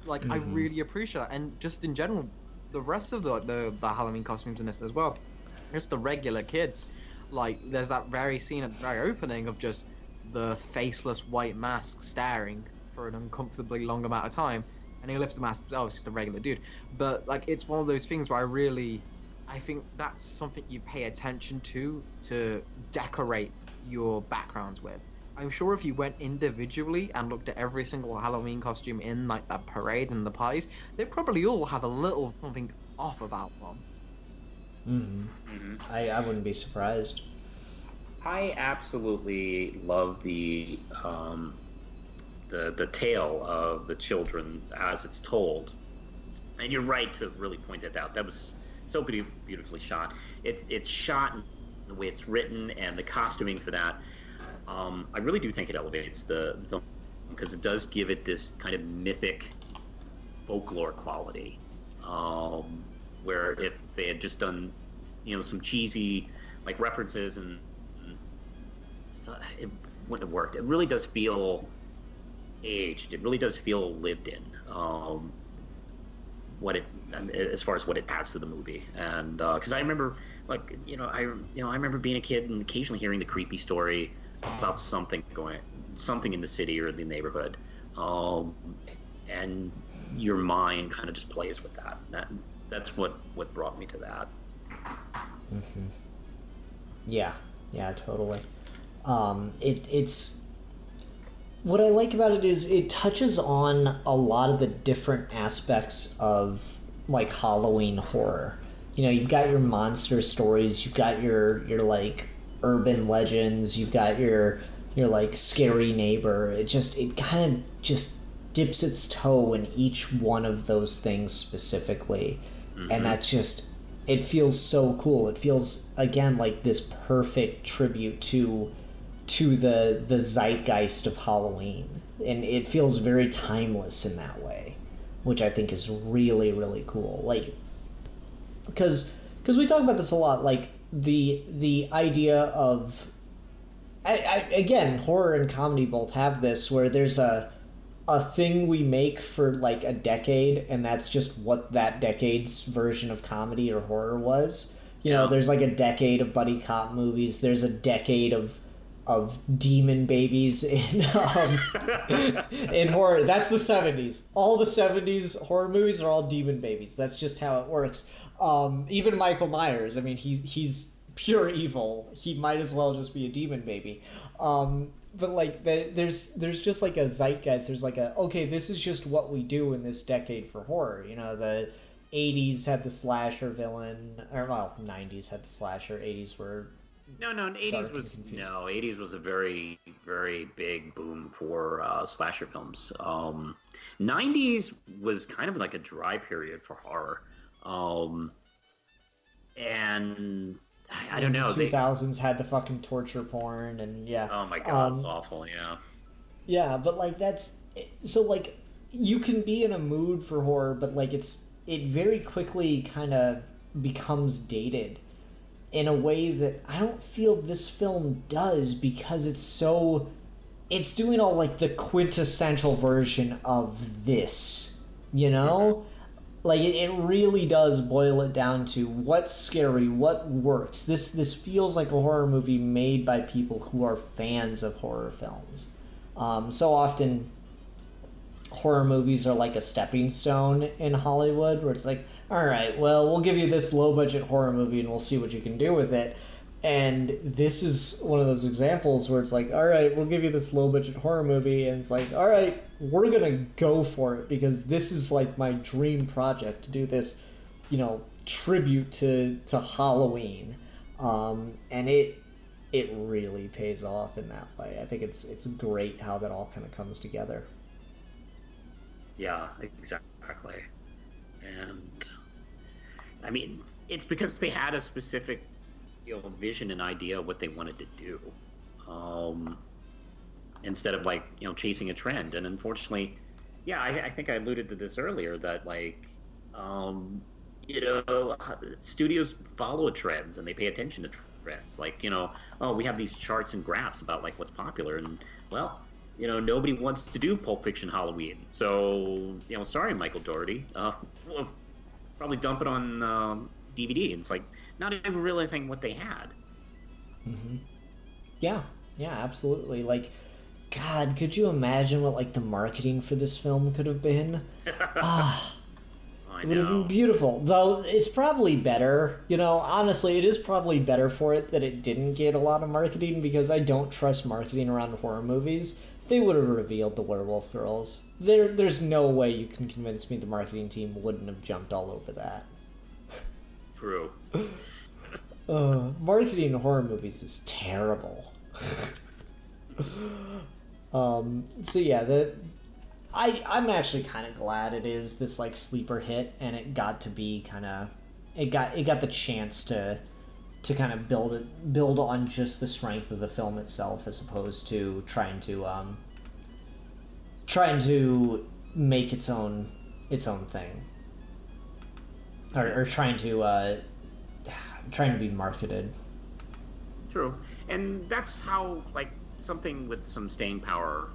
Like I really appreciate that. And just in general, the rest of the Halloween costumes in this as well, just the regular kids, like there's that very scene at the very opening of just the faceless white mask staring for an uncomfortably long amount of time, and he lifts the mask, oh, it's just a regular dude. But like it's one of those things where I think that's something you pay attention to decorate your backgrounds with. I'm sure if you went individually and looked at every single Halloween costume in like that parade and the parties, they probably all have a little something off about them. I wouldn't be surprised. I absolutely love the tale of the children as it's told, and you're right to really point it out. That was so beautifully shot. It's shot in the way it's written, and the costuming for that. I really do think it elevates the film, because it does give it this kind of mythic folklore quality, where if they had just done, some cheesy like references and stuff, it wouldn't have worked. It really does feel aged. It really does feel lived in. As far as what it adds to the movie, and because I remember, I remember being a kid and occasionally hearing the creepy story about something in the city or the neighborhood, and your mind kind of just plays with that. That's what brought me to that. Yeah, totally. what I like about it is it touches on a lot of the different aspects of like Halloween horror. You know, you've got your monster stories, you've got your like urban legends, you've got your like scary neighbor. It kind of just dips its toe in each one of those things specifically. And that's just, it feels so cool. It feels again like this perfect tribute to the zeitgeist of Halloween, and it feels very timeless in that way, which I think is really really cool. Like, because we talk about this a lot, like the idea of again, horror and comedy both have this, where there's a thing we make for like a decade, and that's just what that decade's version of comedy or horror was. You know, there's like a decade of buddy cop movies. There's a decade of demon babies in in horror. That's the 70s. All the 70s horror movies are all demon babies. That's just how it works. Even Michael Myers, I mean, he's pure evil. He might as well just be a demon baby. But like there's just like a zeitgeist. There's like okay, this is just what we do in this decade for horror. You know, the 80s had the slasher villain, or well, 90s had the slasher. 80s were No, 80s was a very, very big boom for slasher films. 90s was kind of like a dry period for horror. And I don't know. 2000s had the fucking torture porn, and yeah. Oh my god, it's awful, yeah. Yeah, but like that's, so like you can be in a mood for horror, but like it very quickly kind of becomes dated in a way that I don't feel this film does, because it's doing all like the quintessential version of this, you know? Like it really does boil it down to what's scary, what works. This feels like a horror movie made by people who are fans of horror films. So often horror movies are like a stepping stone in Hollywood, where it's like, all right, well, we'll give you this low-budget horror movie and we'll see what you can do with it. And this is one of those examples where it's like, all right, we'll give you this low-budget horror movie, and it's like, all right, we're going to go for it, because this is like my dream project, to do this, you know, tribute to Halloween. And it really pays off in that way. I think it's great how that all kind of comes together. Yeah, exactly. And I mean, it's because they had a specific, you know, vision and idea of what they wanted to do, instead of like, you know, chasing a trend. And unfortunately, yeah, I think I alluded to this earlier, that like, you know, studios follow trends and they pay attention to trends. Like, you know, oh, we have these charts and graphs about like what's popular, and well, you know, nobody wants to do Pulp Fiction Halloween, so, you know, sorry, Michael Dougherty, we'll probably dump it on DVD. And it's like, not even realizing what they had. Yeah, absolutely. Like, God, could you imagine what like the marketing for this film could have been? I It would have know. been beautiful. Though it's probably better, you know, honestly, it is probably better for it that it didn't get a lot of marketing, because I don't trust marketing around horror movies. They would have revealed the werewolf girls. There's no way you can convince me the marketing team wouldn't have jumped all over that. True. Marketing in horror movies is terrible. So yeah, I'm actually kind of glad it is this like sleeper hit, and it got to be kind of, it got the chance to kind of build on just the strength of the film itself, as opposed to trying to make its own thing, or trying to be marketed. True. And that's how like something with some staying power,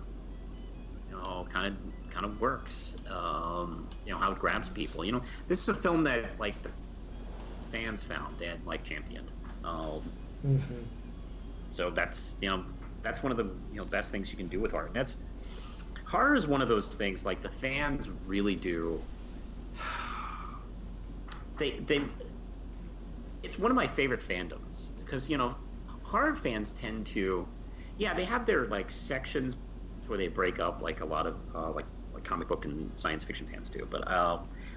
you know, kind of works. You know, how it grabs people. You know, this is a film that like the fans found and like championed. So that's, you know, that's one of the, you know, best things you can do with horror. And horror is one of those things, like the fans really do. They it's one of my favorite fandoms, because, you know, horror fans tend to, yeah, they have their like sections where they break up like a lot of like comic book and science fiction fans do. But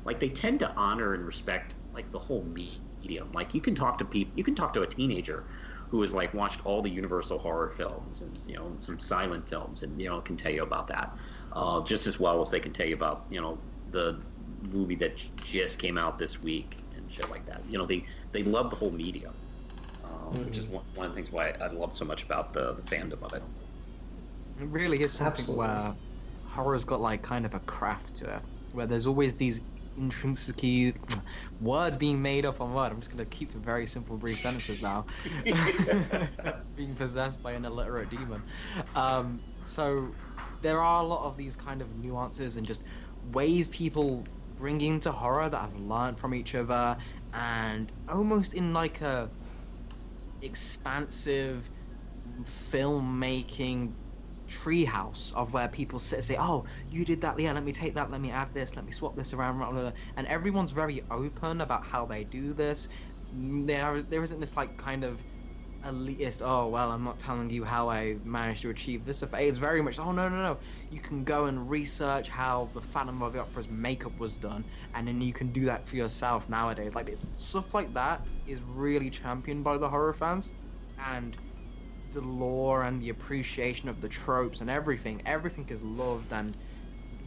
like they tend to honor and respect like the whole medium. Like you can talk to a teenager who has like watched all the Universal horror films and some silent films and can tell you about that just as well as they can tell you about the movie that just came out this week and shit like that. They love the whole medium, which is one of the things why I love so much about the fandom of it. It really is something Absolutely. where horror's got like kind of a craft to it, where there's always these intrinsically words being made up on word. I'm just gonna keep to very simple, brief sentences now. Being possessed by an illiterate demon. So there are a lot of these kind of nuances and just ways people bring into horror that have learned from each other, and almost in like a expansive filmmaking treehouse of where people sit and say, oh, you did that, yeah, let me take that, let me add this, let me swap this around, blah, blah, blah. And everyone's very open about how they do this. There isn't this like kind of elitist, oh well, I'm not telling you how I managed to achieve this effect. It's very much, oh no, you can go and research how the Phantom of the Opera's makeup was done, and then you can do that for yourself nowadays. Like stuff like that is really championed by the horror fans, and the lore and the appreciation of the tropes and everything is loved, and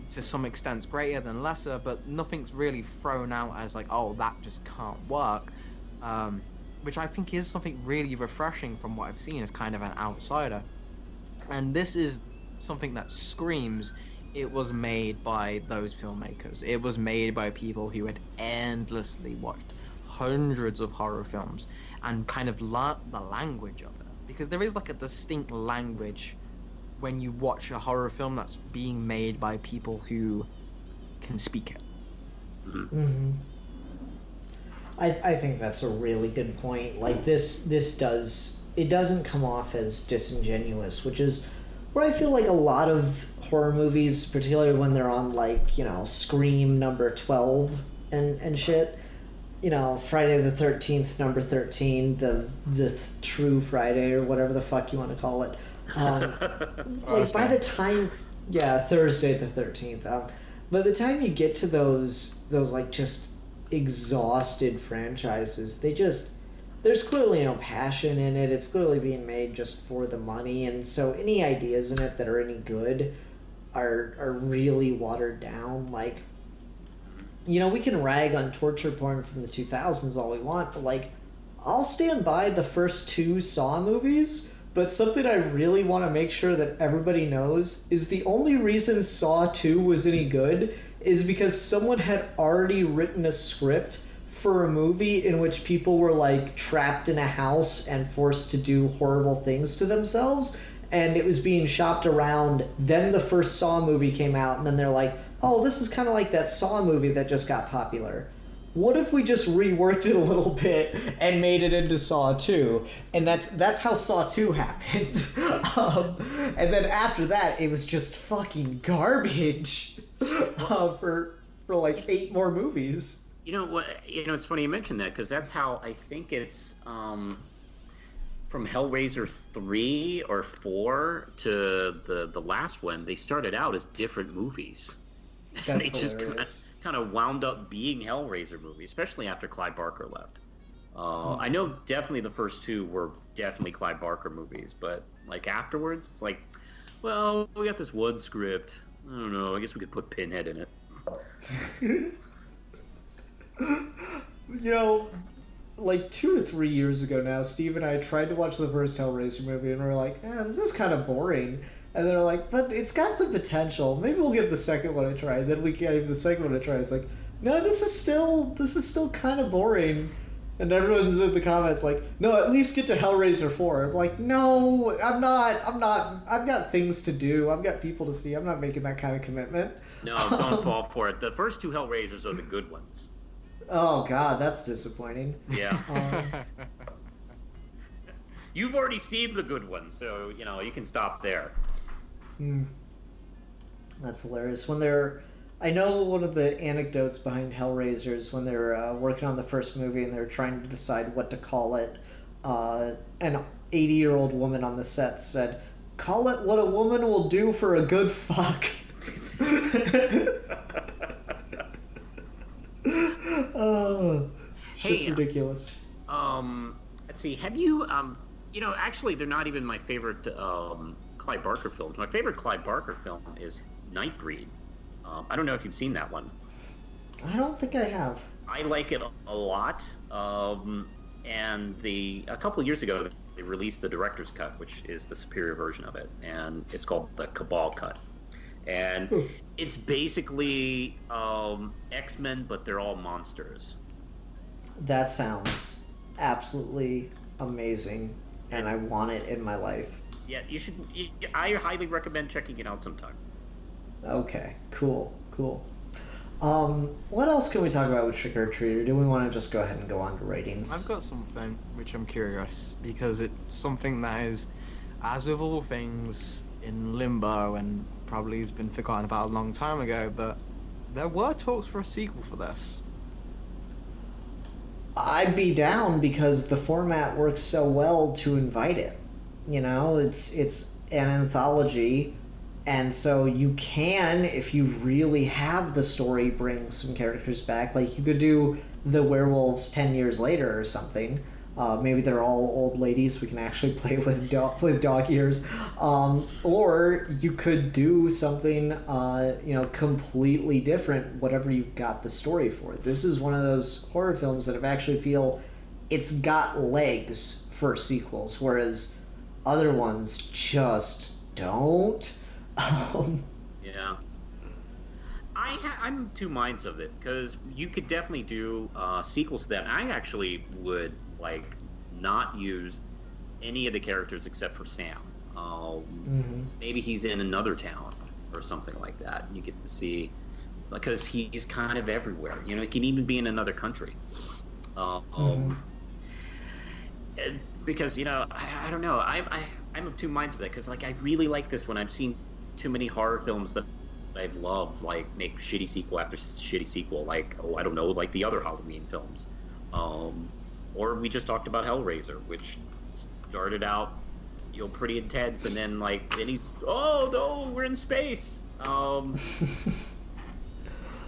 to some extent it's greater than lesser, but nothing's really thrown out as like, oh, that just can't work, which I think is something really refreshing from what I've seen as kind of an outsider. And this is something that screams it was made by those filmmakers. It was made by people who had endlessly watched hundreds of horror films and kind of learnt the language of it. Because there is like a distinct language when you watch a horror film that's being made by people who can speak it. Mm-hmm. I think that's a really good point. Like this doesn't come off as disingenuous, which is where I feel like a lot of horror movies, particularly when they're on like, Scream number 12 and shit, Friday the 13th, number 13, the true Friday or whatever the fuck you want to call it. Like by the time, Thursday the 13th. By the time you get to those like just exhausted franchises, there's clearly no passion in it. It's clearly being made just for the money, and so any ideas in it that are any good are really watered down. Like, we can rag on torture porn from the 2000s all we want, but like, I'll stand by the first 2 Saw movies. But something I really want to make sure that everybody knows is the only reason Saw 2 was any good is because someone had already written a script for a movie in which people were like trapped in a house and forced to do horrible things to themselves, and it was being shopped around. Then the first Saw movie came out, and then they're like, oh, this is kind of like that Saw movie that just got popular. What if we just reworked it a little bit and made it into Saw 2? And that's how Saw 2 happened. And then after that, it was just fucking garbage for like 8 more movies. You know what? It's funny you mentioned that, because that's how I think it's from Hellraiser 3 or 4 to the last one. They started out as different movies. And That's they just hilarious. kind of wound up being Hellraiser movies, especially after Clive Barker left. I know definitely the first 2 were definitely Clive Barker movies, but like afterwards, it's like, well, we got this one script. I don't know. I guess we could put Pinhead in it. Like 2 or 3 years ago now, Steve and I tried to watch the first Hellraiser movie, and we were like, this is kind of boring. And they're like, but it's got some potential. Maybe we'll give the second one a try. And then we gave the second one a try. It's like, no, this is still kind of boring. And everyone's in the comments like, no, at least get to Hellraiser 4. I'm like, no, I'm not. I've got things to do. I've got people to see. I'm not making that kind of commitment. No, don't fall for it. The first 2 Hellraisers are the good ones. Oh, God, that's disappointing. Yeah. You've already seen the good ones, so, you can stop there. That's hilarious. I know one of the anecdotes behind Hellraiser is when they're working on the first movie and they're trying to decide what to call it. An 80-year-old woman on the set said, Call it what a woman will do for a good fuck. Oh, shit's ridiculous. Let's see. Have you actually, they're not even my favorite Clive Barker films. My favorite Clive Barker film is Nightbreed. I don't know if you've seen that one. I don't think I have. I like it a lot. And a couple of years ago, they released the director's cut, which is the superior version of it, and it's called the Cabal cut. And it's basically X-Men, but they're all monsters. That sounds absolutely amazing, and I want it in my life. Yeah, you should. I highly recommend checking it out sometime. Okay, cool. What else can we talk about with Trick or Treat, or do we want to just go ahead and go on to ratings? I've got something which I'm curious, because it's something that is, as with all things, in limbo and probably has been forgotten about a long time ago, but there were talks for a sequel for this. I'd be down because the format works so well to invite it. You know, it's an anthology, and so you can, if you really have the story, bring some characters back. Like, you could do the werewolves 10 years later or something. Maybe they're all old ladies we can actually play with dog ears. Or you could do something, completely different, whatever you've got the story for. This is one of those horror films that I actually feel it's got legs for sequels, whereas other ones just don't. Yeah. I'm two minds of it, because you could definitely do sequels to that. I actually would not use any of the characters except for Sam. Maybe he's in another town or something like that. You get to see, because he's kind of everywhere. You know, he can even be in another country. Because I don't know. I'm of two minds of that, because I really like this one. I've seen too many horror films that I've loved, make shitty sequel after shitty sequel, the other Halloween films. Or we just talked about Hellraiser, which started out, pretty intense, and then he's, oh no, we're in space.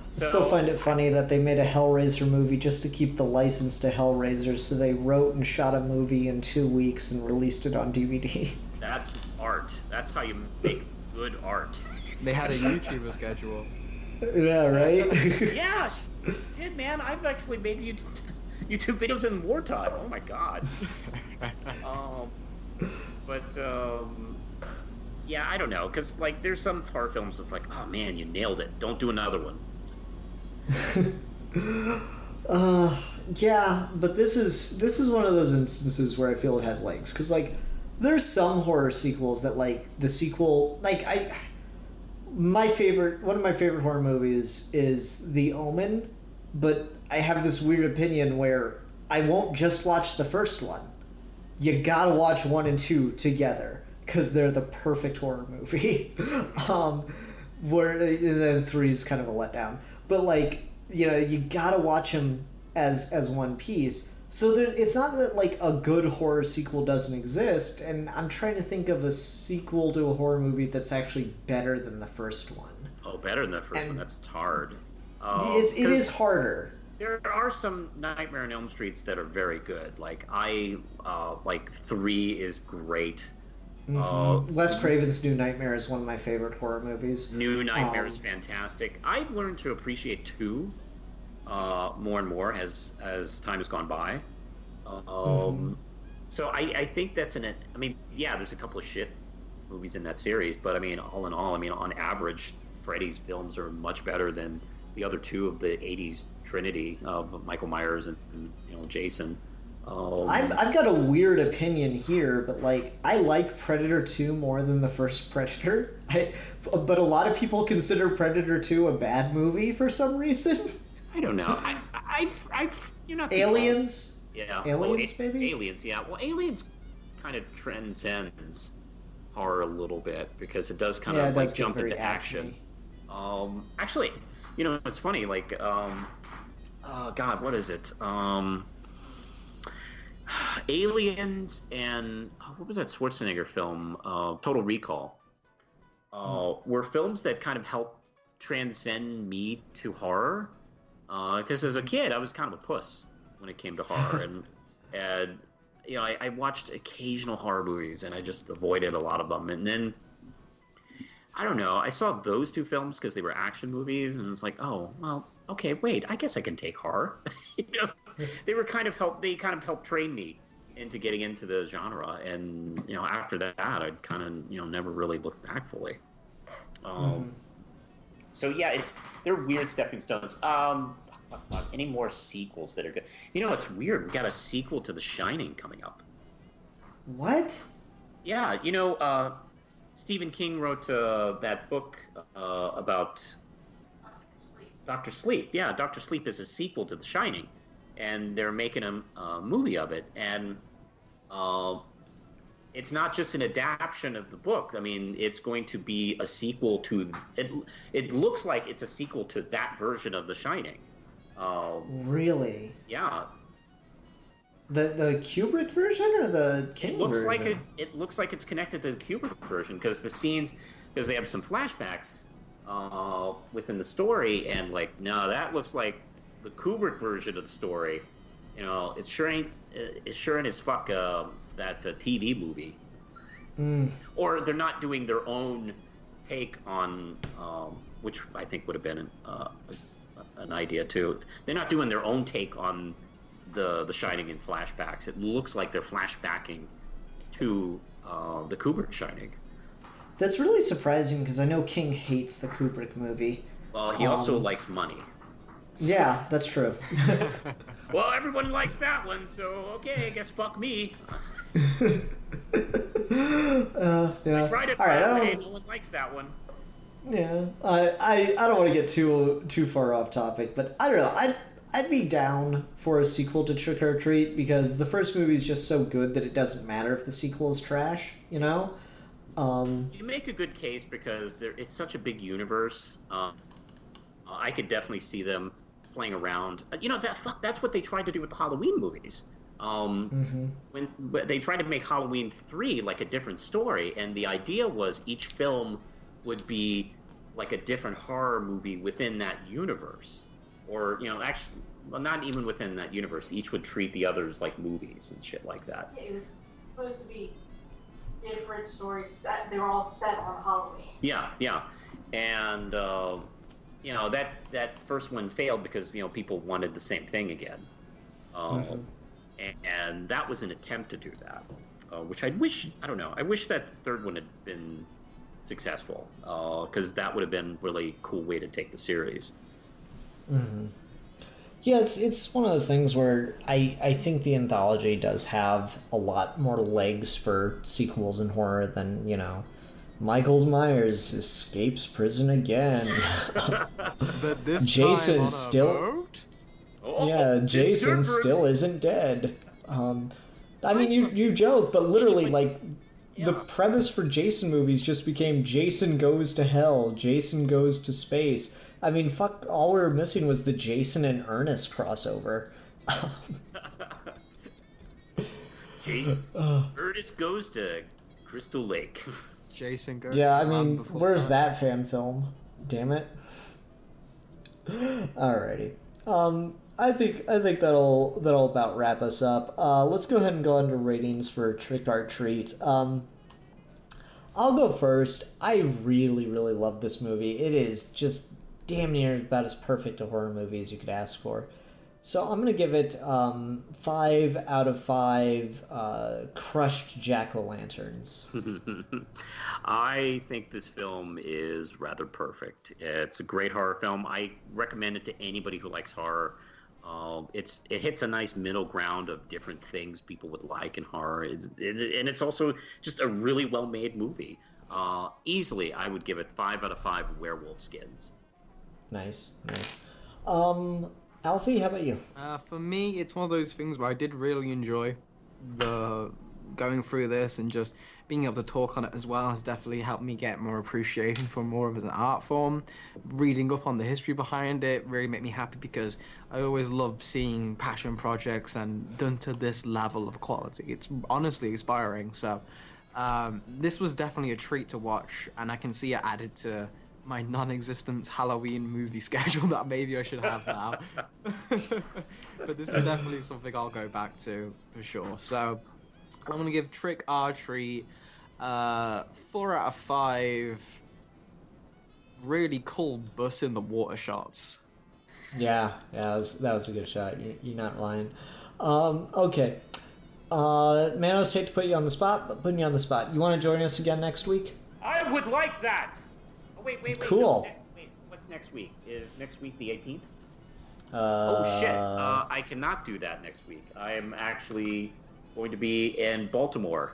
Still find it funny that they made a Hellraiser movie just to keep the license to Hellraiser, so they wrote and shot a movie in 2 weeks and released it on DVD. That's art. That's how you make good art. They had a YouTuber schedule. Yeah, right? Yeah, shit, man. I've actually made YouTube videos in wartime. Oh my god. Yeah, I don't know, because there's some horror films that's oh man, you nailed it. Don't do another one. Yeah, but this is one of those instances where I feel it has legs, because there's some horror sequels that the sequel, one of my favorite horror movies is The Omen, but I have this weird opinion where I won't just watch the first one. You gotta watch 1 and 2 together, because they're the perfect horror movie. And then 3 is kind of a letdown. But you gotta watch them as one piece. So it's not that a good horror sequel doesn't exist, and I'm trying to think of a sequel to a horror movie that's actually better than the first one. Oh, better than the first one? That's hard. It is harder. There are some Nightmare on Elm Streets that are very good. 3 is great. Wes Craven's New Nightmare is one of my favorite horror movies. New Nightmare is fantastic. I've learned to appreciate 2 more and more as time has gone by. So I think that's there's a couple of shit movies in that series, but all in all, on average, Freddy's films are much better than the other 2 of the 80s trinity of Michael Myers and Jason. I've got a weird opinion here, but I like Predator 2 more than the first Predator. But a lot of people consider Predator 2 a bad movie for some reason. I don't know. You're not Aliens. Yeah. Aliens, maybe. Aliens. Yeah. Well, Aliens kind of transcends horror a little bit, because it does kind of jump into action. Actually, it's funny. God, what is it? Aliens and what was that Schwarzenegger film? Total Recall. Were films that kind of helped transcend me to horror. Because as a kid, I was kind of a puss when it came to horror, and you know, I watched occasional horror movies, and I just avoided a lot of them. And then I don't know, I saw those two films because they were action movies, and it's like, oh well, okay, wait, I guess I can take horror. You know, they kind of helped train me into getting into the genre, and you know, after that, I'd kind of, you know, never really looked back fully. So yeah, they're weird stepping stones. Any more sequels that are good? You know, it's weird. We got a sequel to The Shining coming up. What? Yeah, you know, Stephen King wrote that book about Dr. Sleep. Yeah, Dr. Sleep is a sequel to The Shining, and they're making a movie of it, and it's not just an adaptation of the book. I mean, it's going to be a sequel to it. It looks like it's a sequel to that version of The Shining. Really? Yeah. The Kubrick version or the King version? It looks like it's connected to the Kubrick version because they have some flashbacks within the story, and like, no, that looks like the Kubrick version of the story. You know, it sure ain't as fuck that TV movie. Or they're not doing their own take on, which I think would have been an idea too. They're not doing their own take on the Shining in flashbacks. It looks like they're flashbacking to the Kubrick Shining. That's really surprising because I know King hates the Kubrick movie. Well, he also likes money. So. Yeah, that's true. Well, everyone likes that one, so okay, I guess fuck me. Yeah. I tried it. All right, no one likes that one. Yeah, I don't want to get too far off topic, but I don't know. I'd be down for a sequel to Trick or Treat because the first movie is just so good that it doesn't matter if the sequel is trash. You know. You make a good case because it's such a big universe. I could definitely see them playing around. You know, that's what they tried to do with the Halloween movies. When they tried to make Halloween 3 like a different story, and the idea was each film would be like a different horror movie within that universe, or you know, actually, well, not even within that universe. Each would treat the others like movies and shit like that. It was supposed to be different stories set. They were all set on Halloween. Yeah, and you know, that first one failed because, you know, people wanted the same thing again. And that was an attempt to do that, which I wish that third one had been successful, because that would have been really cool way to take the series. Yeah, it's one of those things where I think the anthology does have a lot more legs for sequels in horror than, you know, Michael Myers escapes prison again. But this Jason time on still a boat? Jason still isn't dead. I mean, you joke, but literally, like, the premise for Jason movies just became Jason goes to hell, Jason goes to space. I mean, fuck, all we were missing was the Jason and Ernest crossover. Ernest goes to Crystal Lake. Jason goes. Yeah, I to Run mean, Before where's Time. that fan film? Damn it. Alrighty. I think that'll about wrap us up. Let's go ahead and go into ratings for Trick or Treat. I'll go first. I really, really love this movie. It is just damn near about as perfect a horror movie as you could ask for. So I'm gonna give it 5 out of 5 crushed jack-o'-lanterns. I think this film is rather perfect. It's a great horror film. I recommend it to anybody who likes horror. It hits a nice middle ground of different things people would like in horror, and it's also just a really well-made movie. Easily, I would give it 5 out of 5 werewolf skins. Nice. Alfie, how about you? For me, it's one of those things where I did really enjoy the going through this and just being able to talk on it as well has definitely helped me get more appreciation for more of it as an art form. Reading up on the history behind it really made me happy because I always love seeing passion projects and done to this level of quality. It's honestly inspiring. So this was definitely a treat to watch, and I can see it added to my non-existent Halloween movie schedule that maybe I should have now. But this is definitely something I'll go back to for sure. So I'm gonna give Trick or Treat 4 out of 5 really cool bus in the water shots. Yeah, that was a good shot. You're not lying. Okay. Manos, hate to put you on the spot, but putting you on the spot. You want to join us again next week? I would like that. Oh, wait. Cool. No, wait, what's next week? Is next week the 18th? Oh shit! I cannot do that next week. I am actually going to be in Baltimore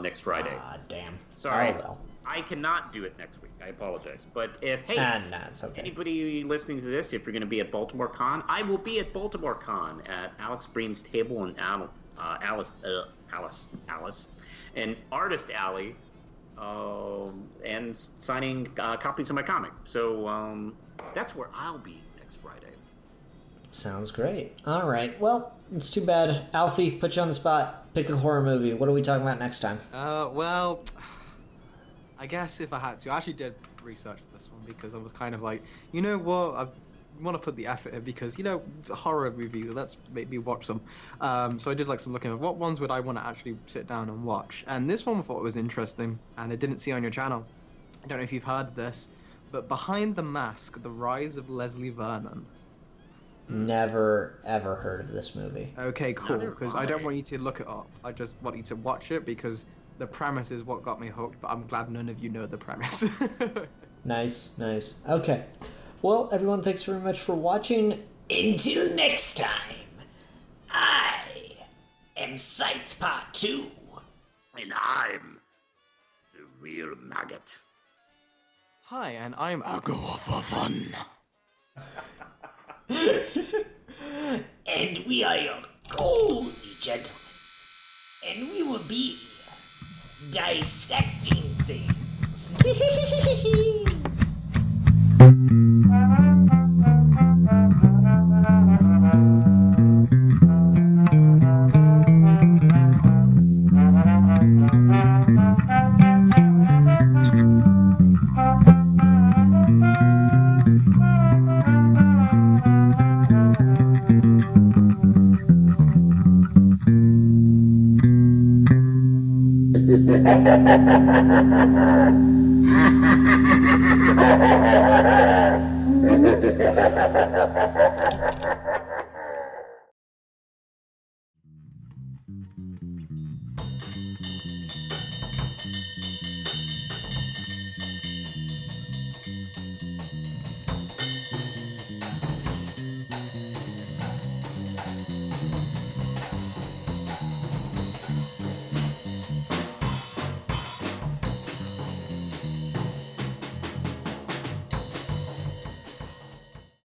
next Friday. Ah, damn. Sorry. Oh, well. I cannot do it next week. I apologize. But if it's okay. anybody listening to this, if you're going to be at Baltimore Con, I will be at Baltimore Con at Alex Breen's table and Alice and Artist Alley, and signing copies of my comic. So that's where I'll be next Friday. Sounds great. All right. Well, it's too bad. Alfie, put you on the spot. Pick a horror movie. What are we talking about next time? Well, I guess if I had to, I actually did research for this one because I was kind of like, you know what, I want to put the effort in because, you know, horror movies, let's maybe watch them. So I did like some looking at what ones would I want to actually sit down and watch. And this one I thought was interesting, and I didn't see on your channel. I don't know if you've heard this, but Behind the Mask, The Rise of Leslie Vernon. Never, ever heard of this movie. Okay, cool, Neither because have I don't I. want you to look it up. I just want you to watch it because the premise is what got me hooked, but I'm glad none of you know the premise. Nice. Okay. Well, everyone, thanks very much for watching. Until next time, I am Scythe Part 2. And I'm the real maggot. Hi, and I'm a go for fun. And we are your golden gentlemen. And we will be dissecting things. Ha ha ha ha ha!